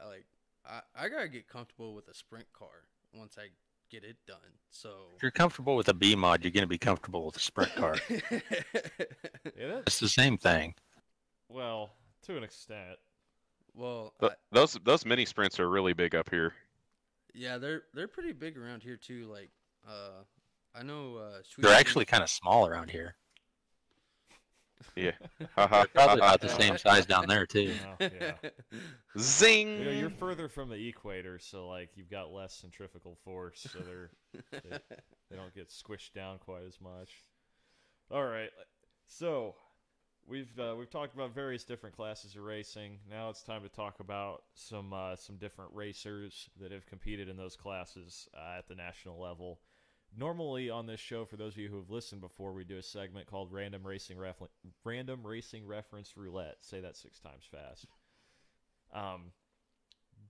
S4: I gotta get comfortable with a sprint car once I get it done. So
S2: If you're comfortable with a B mod, you're going to be comfortable with a sprint car.
S1: Yeah,
S2: It's the same thing.
S1: well, to an extent.
S4: well,
S3: Those mini sprints are really big up here.
S4: yeah, they're pretty big around here too. Like, I know.
S2: They're actually kind of small around here.
S3: Yeah.
S2: They're probably about the same size down there, too.
S1: Well, yeah.
S3: Zing!
S1: You're further from the equator, so like you've got less centrifugal force, so they don't get squished down quite as much. All right, so we've talked about various different classes of racing. Now it's time to talk about some different racers that have competed in those classes at the national level. Normally on this show, for those of you who have listened before, we do a segment called Random Racing Reference Roulette. Say that 6 times fast.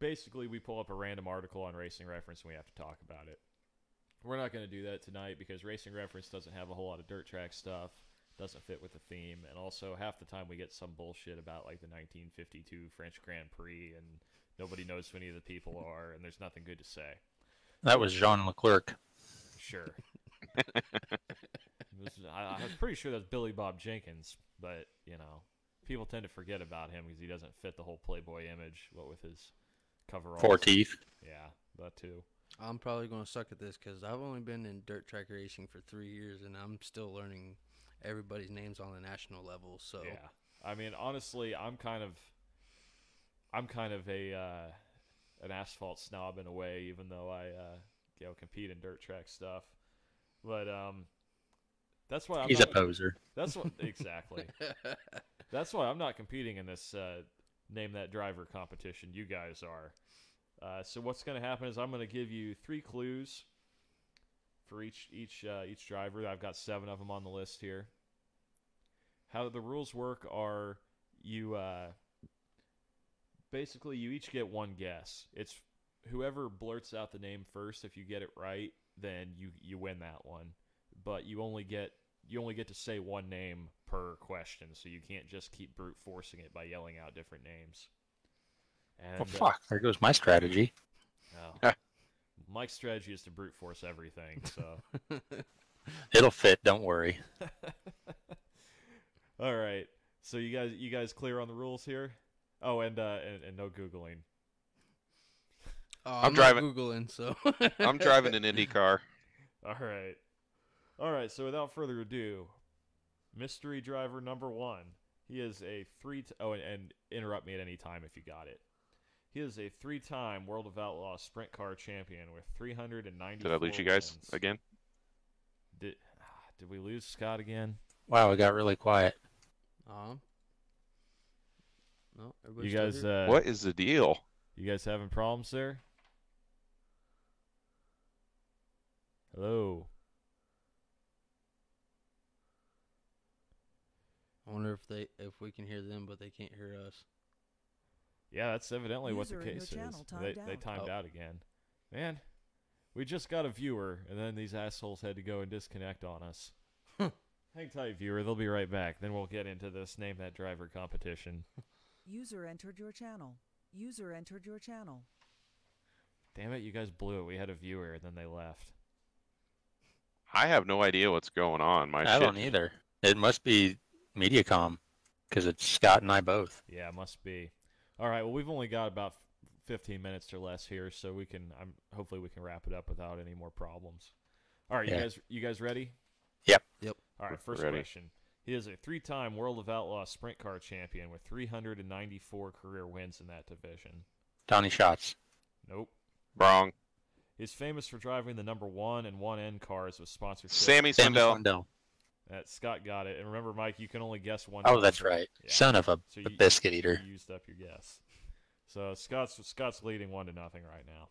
S1: Basically, we pull up a random article on Racing Reference and we have to talk about it. We're not going to do that tonight because Racing Reference doesn't have a whole lot of dirt track stuff, doesn't fit with the theme, and also half the time we get some bullshit about like the 1952 French Grand Prix and nobody knows who any of the people are and there's nothing good to say.
S2: That was Jean Leclerc.
S1: Sure. I was pretty sure that's Billy Bob Jenkins, but, people tend to forget about him because he doesn't fit the whole Playboy image, what with his coveralls.
S2: 4 teeth.
S1: Yeah, that too.
S4: I'm probably gonna suck at this because I've only been in dirt track racing for 3 years and I'm still learning everybody's names on the national level. So
S1: yeah, I mean, honestly, I'm kind of an asphalt snob in a way, even though I compete in dirt track stuff. But that's why
S2: He's a poser.
S1: That's what exactly. That's why I'm not competing in this name that driver competition. You guys are. So what's going to happen is I'm going to give you 3 clues for each driver. I've got 7 of them on the list here. How the rules work are you basically you each get one guess. It's whoever blurts out the name first. If you get it right, then you win that one. But you only get to say one name per question, so you can't just keep brute forcing it by yelling out different names. And,
S2: Well, fuck. There goes my strategy.
S1: Mike's strategy is to brute force everything. So
S2: It'll fit. Don't worry.
S1: all right. So you guys clear on the rules here? Oh, and no googling.
S4: Oh,
S3: I'm
S4: not
S3: driving.
S4: Googling, so
S3: I'm driving an Indy car.
S1: All right. So without further ado, mystery driver number 1. He is a and interrupt me at any time if you got it. He is a 3-time World of Outlaws sprint car champion with 390.
S3: Did I lose you guys again?
S1: Did we lose Scott again?
S2: Wow, it got really quiet.
S4: No,
S1: You guys,
S3: What is the deal?
S1: you guys having problems there? Hello.
S4: I wonder if we can hear them, but they can't hear us.
S1: Yeah, that's evidently what the
S5: User in your
S1: case
S5: channel
S1: is.
S5: timed
S1: They
S5: out.
S1: timed out again. Man, we just got a viewer, and then these assholes had to go and disconnect on us. Hang tight, viewer. They'll be right back. Then we'll get into this Name That Driver competition.
S5: User entered your channel. User entered your channel.
S1: Damn it, you guys blew it. We had a viewer, and then they left.
S3: I have no idea what's going on.
S2: I don't either. It must be Mediacom, because it's Scott and I both.
S1: Yeah, it must be. All right, well, we've only got about 15 minutes or less here, so we can. Hopefully we can wrap it up without any more problems. All right,
S2: Yeah.
S1: you guys ready?
S2: Yep.
S1: All right, first
S3: Ready.
S1: question. He is a 3-time World of Outlaws sprint car champion with 394 career wins in that division.
S2: Donnie Schatz.
S1: Nope.
S3: Wrong.
S1: He's famous for driving the number 1 and 1N cars with sponsorship.
S3: Sammy
S2: Sammy
S3: Swindell.
S2: Swindell.
S1: Scott got it. And remember, Mike, you can only guess one.
S2: Oh, that's
S1: number.
S2: right.
S1: Yeah.
S2: Son of a
S1: So
S2: biscuit eater.
S1: You used up your guess. So Scott's leading 1-0 right now.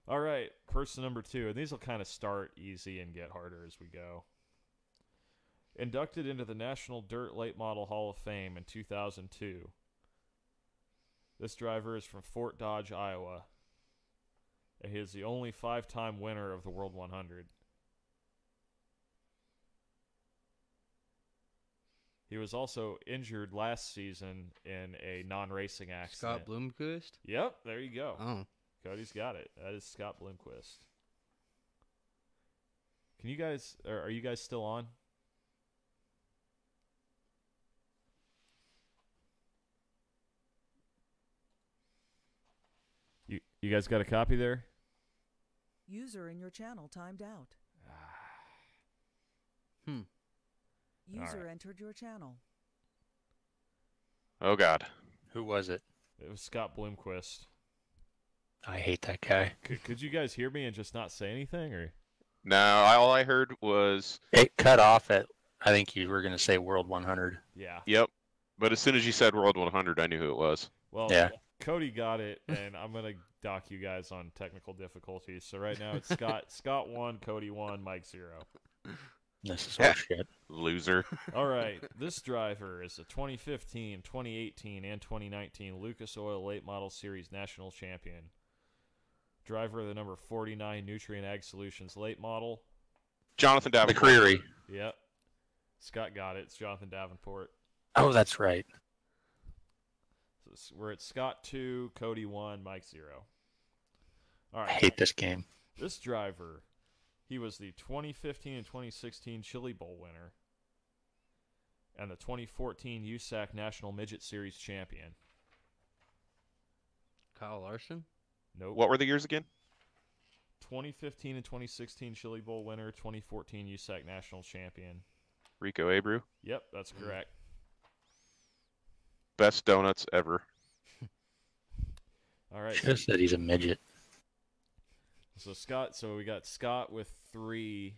S1: All right, person number 2, and these will kind of start easy and get harder as we go. Inducted into the National Dirt Late Model Hall of Fame in 2002. This driver is from Fort Dodge, Iowa, and he is the only 5-time winner of the World 100. He was also injured last season in a non-racing accident.
S4: Scott Bloomquist?
S1: Yep, there you go.
S4: Oh.
S1: Cody's got it. That is Scott Bloomquist. Can you guys, are you guys still on? You guys got a copy there?
S5: User in your channel timed out. User
S1: right.
S5: entered your channel.
S3: Oh God.
S2: Who was it?
S1: It was Scott Bloomquist.
S2: I hate that guy.
S1: Could you guys hear me and just not say anything, or?
S3: No, all I heard was
S2: It cut off at, I think you were going to say World 100.
S1: Yeah.
S3: yep. But as soon as you said World 100, I knew who it was.
S1: Well,
S2: Yeah.
S1: Cody got it, and I'm gonna dock you guys on technical difficulties. So right now it's Scott 1, Cody 1, Mike 0.
S2: This is horseshit.
S3: Loser.
S1: All right, this driver is a 2015, 2018, and 2019 Lucas Oil Late Model Series National Champion. Driver of the number 49 Nutrient Ag Solutions Late Model.
S3: Jonathan Davenport.
S2: McCreary.
S1: Yep. Scott got it. It's Jonathan Davenport.
S2: Oh, that's right.
S1: So we're at Scott 2, Cody 1, Mike 0. All
S2: I
S1: right.
S2: hate this game.
S1: This driver, he was the 2015 and 2016 Chili Bowl winner and the 2014 USAC National Midget Series champion.
S4: Kyle Larson?
S1: Nope.
S3: What were the years again?
S1: 2015 and 2016 Chili Bowl winner, 2014 USAC National champion.
S3: Rico Abreu.
S1: Yep, that's correct.
S3: Best donuts ever.
S1: All right.
S2: Should have said he's a midget.
S1: So we got Scott with 3,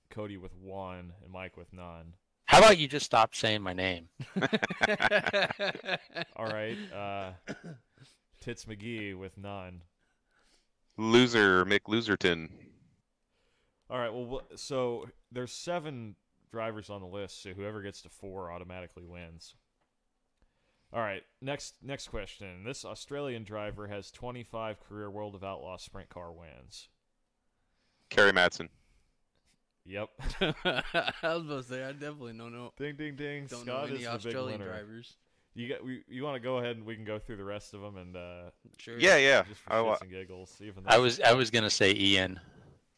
S1: Cody with 1, and Mike with none.
S2: How about you just stop saying my name?
S1: All right. Tits McGee with none.
S3: Loser, Mick Loserton.
S1: All right. Well, so there's 7 drivers on the list, so whoever gets to 4 automatically wins. All right, next question. This Australian driver has 25 career World of Outlaws sprint car wins.
S3: Kerry Madsen.
S1: Yep.
S4: I was about to say I definitely don't know.
S1: Ding, ding, ding.
S4: Don't
S1: Scott
S4: know
S1: is
S4: any
S1: the
S4: Australian
S1: big winner.
S4: drivers.
S1: You want to go ahead and we can go through the rest of them and
S4: Sure.
S3: Yeah.
S1: just for shits and giggles. Even though
S2: I was gonna say Ian.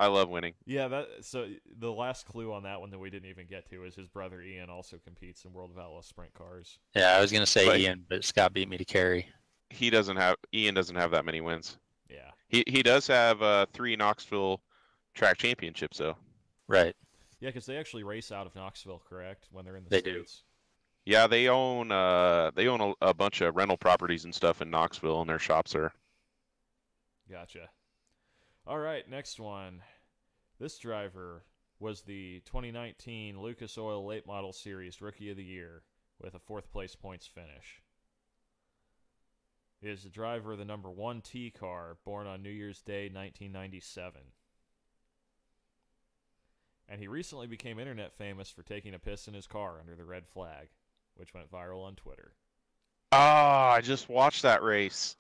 S3: I love winning.
S1: Yeah, so the last clue on that one that we didn't even get to is his brother Ian also competes in World of Outlaws sprint cars.
S2: Yeah, I was gonna say
S3: But-
S2: Ian, but Scott beat me to Kerry.
S3: Ian doesn't have that many wins.
S1: Yeah.
S3: He does have 3 Knoxville track championships though.
S2: Right.
S1: Yeah, because they actually race out of Knoxville, correct? When they're in the
S2: They do.
S1: States.
S3: Yeah, they own a bunch of rental properties and stuff in Knoxville, and their shops are.
S1: Gotcha. All right, next one. This driver was the 2019 Lucas Oil Late Model Series Rookie of the Year with a 4th place points finish. He is the driver of the number 1T car, born on New Year's Day, 1997. And he recently became internet famous for taking a piss in his car under the red flag, which went viral on Twitter.
S3: Oh, I just watched that race.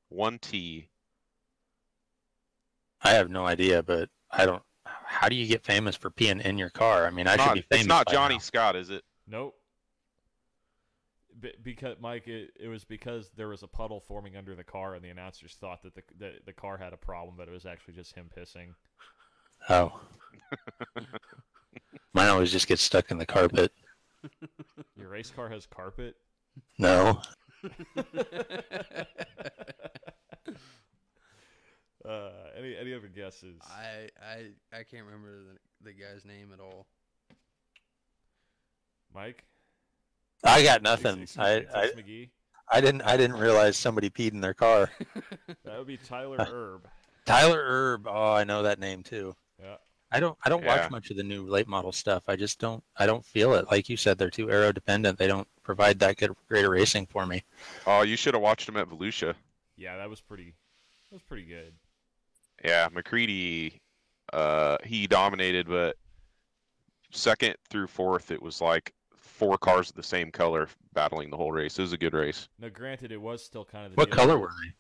S3: 1T.
S2: I have no idea, but I don't. How do you get famous for peeing in your car? I mean, I should be famous.
S3: It's not
S2: by
S3: Johnny
S2: now.
S3: Scott, is it?
S1: Nope. Because Mike, it was because there was a puddle forming under the car, and the announcers thought that the car had a problem, but it was actually just him pissing.
S2: Oh. Mine always just gets stuck in the carpet.
S1: Your race car has carpet?
S2: No.
S1: Any other guesses?
S4: I can't remember the guy's name at all.
S1: Mike?
S2: I got nothing.
S1: Excuse me, Tess McGee?
S2: I didn't realize somebody peed in their car.
S1: That would be Tyler Erb.
S2: Tyler Erb. Oh, I know that name too.
S1: Yeah.
S2: I don't
S3: Yeah.
S2: watch much of the new late model stuff. I just don't feel it. Like you said, they're too aero dependent. They don't provide that greater racing for me.
S3: Oh, you should have watched him at Volusia.
S1: Yeah, that was pretty good.
S3: Yeah, McCready, he dominated, but 2nd through 4th, it was like 4 cars of the same color battling the whole race. It was a good race.
S1: Now, granted, it was still kind of the
S2: What
S1: deal.
S2: color were they?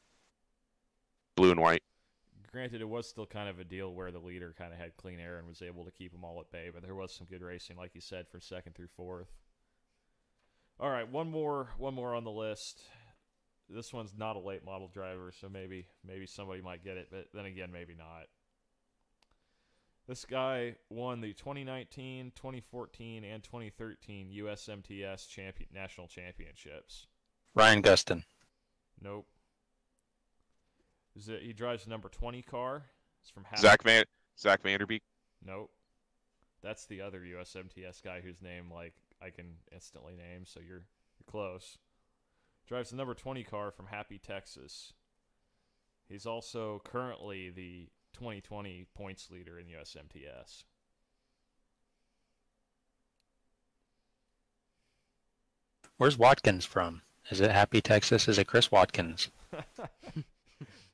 S3: Blue and white.
S1: Granted, it was still kind of a deal where the leader kind of had clean air and was able to keep them all at bay, but there was some good racing, like you said, from 2nd through 4th. All right, one more on the list. This one's not a late model driver, so maybe somebody might get it, but then again, maybe not. This guy won the 2019, 2014, and 2013 USMTS national championships.
S2: Ryan Gustin.
S1: Nope. He drives the number 20 car. It's from
S3: Zach Vanderbeek.
S1: Nope. That's the other USMTS guy whose name I can instantly name, so you're close. Drives the number 20 car from Happy, Texas. He's also currently the 2020 points leader in USMTS.
S2: Where's Watkins from? Is it Happy, Texas? Is it Chris Watkins?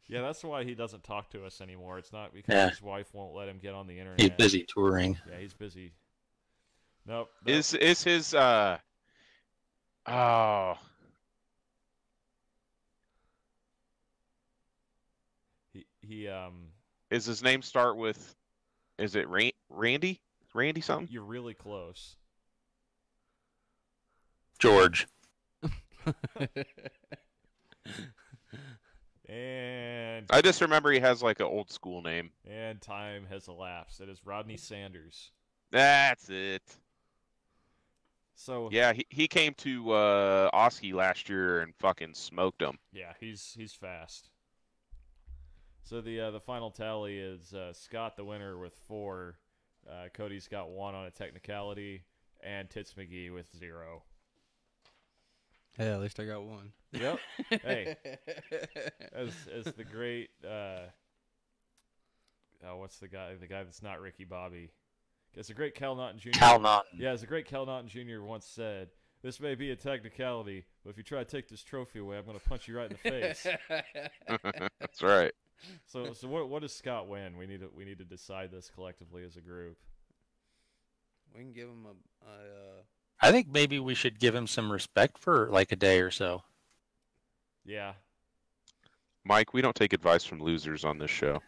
S1: Yeah, that's why he doesn't talk to us anymore. It's not because his wife won't let him get on the internet.
S2: He's busy touring.
S1: Yeah, he's busy. Nope.
S3: Is his oh,
S1: he
S3: is his name start with, is it Randy? Randy something?
S1: You're really close.
S2: George.
S1: And
S3: I just remember he has like an old school name.
S1: time has elapsed. It is Rodney Sanders.
S3: That's it.
S1: So
S3: Yeah, he came to Oski last year and fucking smoked him.
S1: yeah, he's fast. So the final tally is Scott the winner with 4. Cody's got 1 on a technicality, and Tits McGee with 0.
S4: Hey, at least I got 1.
S1: Yep. Hey, as the great what's the guy that's not Ricky Bobby? It's a great Cal Naughton Jr.
S2: Cal Naughton.
S1: Yeah, as a great Cal Naughton Jr. once said, "This may be a technicality, but if you try to take this trophy away, I'm going to punch you right in the face."
S3: That's right.
S1: So what does Scott win? We need to decide this collectively as a group.
S4: We can give him
S2: I think maybe we should give him some respect for like a day or so.
S1: Yeah.
S3: Mike, we don't take advice from losers on this show.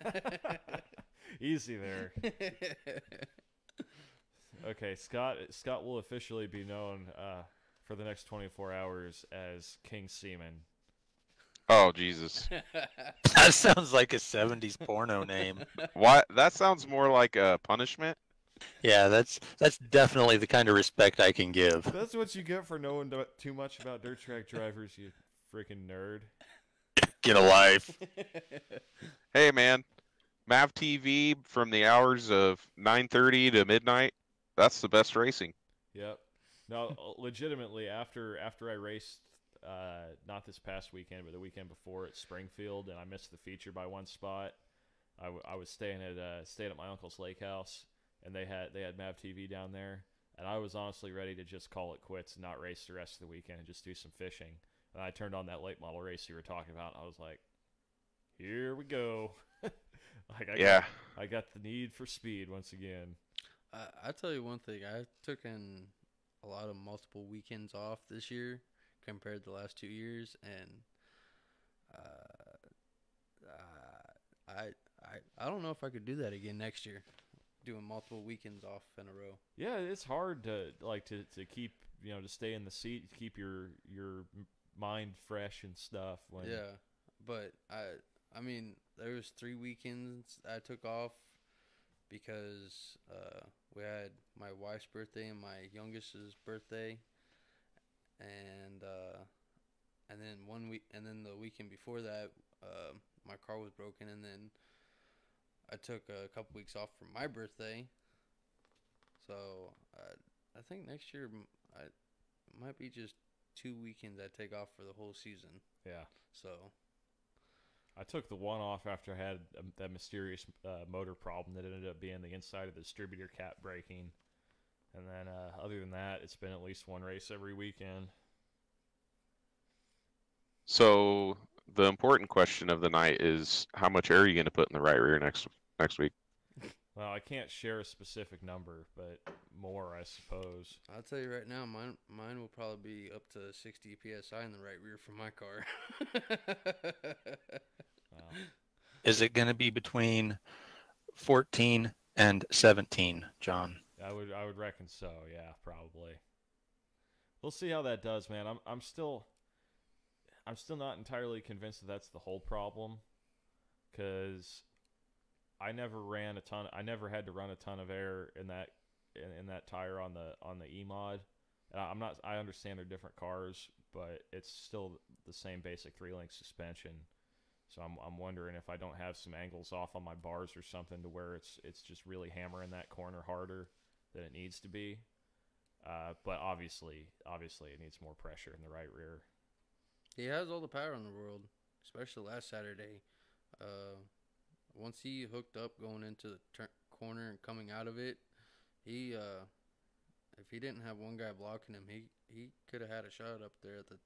S1: Easy there. Okay, Scott will officially be known for the next 24 hours as King Seaman.
S3: Oh, Jesus.
S2: That sounds like a 70s porno name.
S3: Why? That sounds more like a punishment.
S2: Yeah, that's definitely the kind of respect I can give.
S1: That's what you get for knowing too much about dirt track drivers, you freaking nerd.
S2: Get a life.
S3: Hey, man. Mav TV from the hours of 9:30 to midnight. That's the best racing.
S1: Yep. No, legitimately, after I raced, not this past weekend, but the weekend before at Springfield, and I missed the feature by one spot. I was staying at my uncle's lake house, and they had Mav TV down there, and I was honestly ready to just call it quits and not race the rest of the weekend and just do some fishing. And I turned on that late model race you were talking about, and I was like, here we go. I got the need for speed once again.
S4: I tell you one thing. I took in a lot of multiple weekends off this year compared to the last 2 years, and I don't know if I could do that again next year, doing multiple weekends off in a row.
S1: Yeah, it's hard to keep to stay in the seat, to keep your mind fresh and stuff.
S4: Yeah, but I mean, there was 3 weekends I took off because we had my wife's birthday and my youngest's birthday, and then the weekend before that, my car was broken, and then I took a couple weeks off for my birthday. So I think next year I might be just 2 weekends I take off for the whole season.
S1: Yeah.
S4: So
S1: I took the one off after I had that mysterious motor problem that ended up being the inside of the distributor cap breaking. And then other than that, it's been at least one race every weekend.
S3: So the important question of the night is, how much air are you going to put in the right rear next week?
S1: Well, I can't share a specific number, but more, I suppose.
S4: I'll tell you right now, mine will probably be up to 60 psi in the right rear for my car.
S1: Wow.
S2: Is it going to be between 14 and 17, John?
S1: I would reckon so. Yeah, probably. We'll see how that does, man. I'm still not entirely convinced that that's the whole problem, because I never had to run a ton of air in that tire on the E-Mod. I understand they're different cars, but it's still the same basic 3-link suspension. So I'm wondering if I don't have some angles off on my bars or something to where it's just really hammering that corner harder than it needs to be. But obviously it needs more pressure in the right rear.
S4: He has all the power in the world, especially last Saturday. Once he hooked up going into the corner and coming out of it, if he didn't have one guy blocking him, he could have had a shot up there at the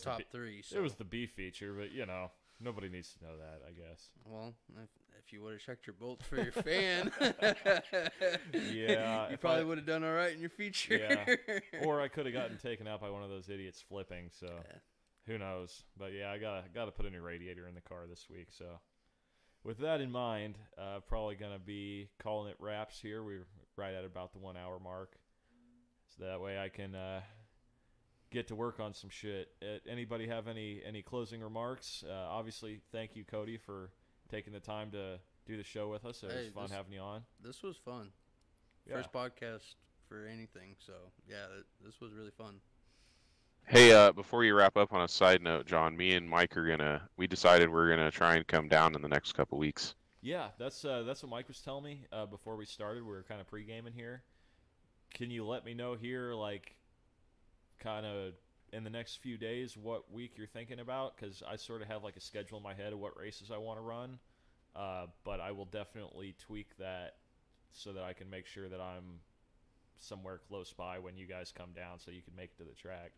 S4: top 3. So.
S1: It was the B feature, but nobody needs to know that, I guess.
S4: Well, if you would have checked your bolts for your fan,
S1: yeah,
S4: you probably would have done all right in your feature.
S1: Yeah, or I could have gotten taken out by one of those idiots flipping. So who knows? But yeah, I gotta put a new radiator in the car this week. So with that in mind, probably gonna be calling it wraps here. We're right at about the 1 hour mark, so that way I can get to work on some shit. Anybody have any closing remarks? Obviously, thank you, Cody, for taking the time to do the show with us. It was fun having you on.
S4: This was fun.
S1: Yeah.
S4: First podcast for anything, so yeah, this was really fun.
S3: Hey, before you wrap up, on a side note, John, me and Mike we decided we're gonna try and come down in the next couple weeks.
S1: Yeah, that's what Mike was telling me before we started. We were kind of pre-gaming here. Can you let me know here, like, kind of in the next few days, what week you're thinking about? Because I sort of have like a schedule in my head of what races I want to run, but I will definitely tweak that so that I can make sure that I'm somewhere close by when you guys come down, so you can make it to the track.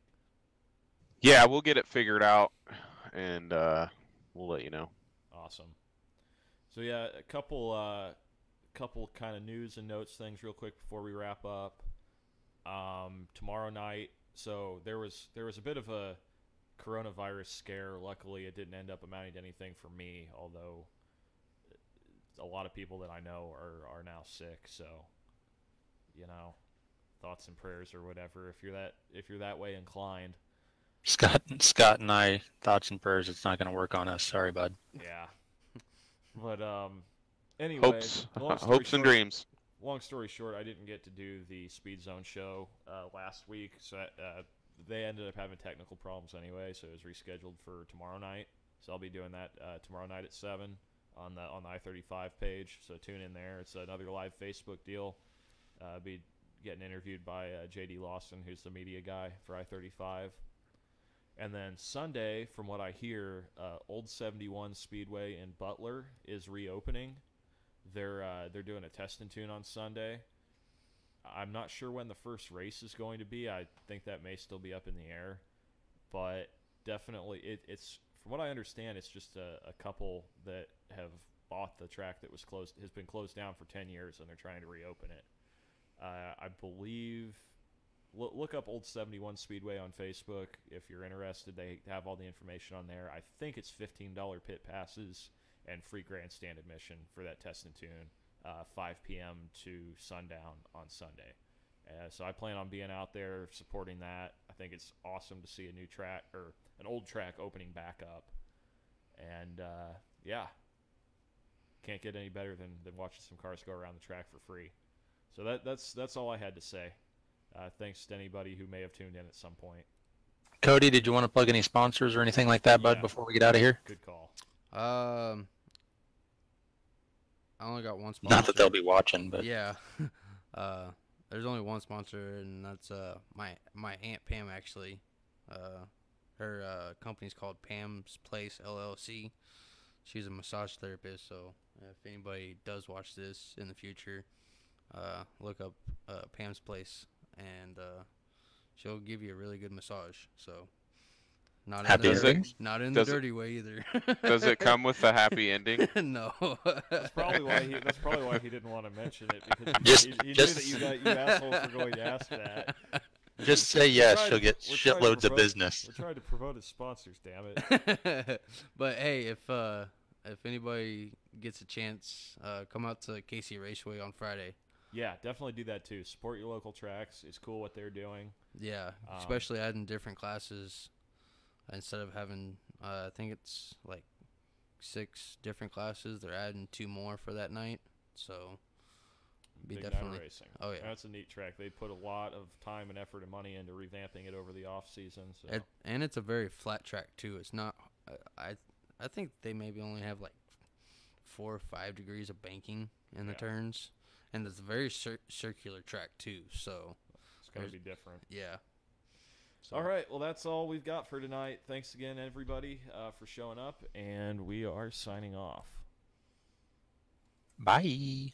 S3: Yeah, we'll get it figured out, and we'll let you know.
S1: Awesome. So yeah, a couple kind of news and notes things real quick before we wrap up. tomorrow night. So there was a bit of a coronavirus scare. Luckily, it didn't end up amounting to anything for me, although a lot of people that I know are now sick. So, thoughts and prayers or whatever if you're that way inclined.
S2: Scott and I, thoughts and prayers. It's not going to work on us. Sorry, bud.
S1: Yeah. But anyway,
S3: hopes and dreams.
S1: Long story short, I didn't get to do the Speed Zone show last week, so they ended up having technical problems anyway, so it was rescheduled for tomorrow night. So I'll be doing that tomorrow night at 7 on the I-35 page. So tune in there. It's another live Facebook deal. Be getting interviewed by J.D. Lawson, who's the media guy for I-35. And then Sunday, from what I hear, Old 71 Speedway in Butler is reopening. They're doing a test and tune on Sunday. I'm not sure when the first race is going to be. I think that may still be up in the air, but definitely it's from what I understand, it's just a couple that have bought the track that has been closed down for 10 years, and they're trying to reopen it. I believe. Look up Old 71 Speedway on Facebook if you're interested. They have all the information on there. I think it's $15 pit passes and free grandstand admission for that test and tune, 5 p.m. to sundown on Sunday. So I plan on being out there supporting that. I think it's awesome to see a new track or an old track opening back up. And yeah, can't get any better than watching some cars go around the track for free. So that's all I had to say. Thanks to anybody who may have tuned in at some point.
S2: Cody, did you want to plug any sponsors or anything like that, bud, before we get out of here?
S1: Good call.
S4: I only got one sponsor.
S2: Not that they'll be watching, but
S4: yeah. There's only one sponsor, and that's my Aunt Pam, actually. Her company's called Pam's Place LLC. She's a massage therapist, so if anybody does watch this in the future, look up Pam's Place, and she'll give you a really good massage. So not in the dirty way either.
S3: Does it come with a happy ending?
S4: No.
S1: That's probably why he didn't want to mention it, because he knew that you assholes were going to ask that.
S2: Just say yes. She'll get shitloads of business.
S1: We're trying to promote his sponsors, damn it.
S4: But hey, if anybody gets a chance, come out to Casey Raceway on Friday.
S1: Yeah, definitely do that too. Support your local tracks. It's cool what they're doing.
S4: Yeah, especially adding different classes instead of having, I think it's like 6 different classes. They're adding 2 more for that night. So be
S1: Big
S4: definitely
S1: Night Racing.
S4: Oh yeah,
S1: that's a neat track. They put a lot of time and effort and money into revamping it over the off season. So.
S4: And it's a very flat track too. It's not. I think they maybe only have like 4 or 5 degrees of banking in the turns. And it's a very circular track, too, so...
S1: It's going to be different.
S4: Yeah. So.
S1: All right, well, that's all we've got for tonight. Thanks again, everybody, for showing up, and we are signing off.
S2: Bye.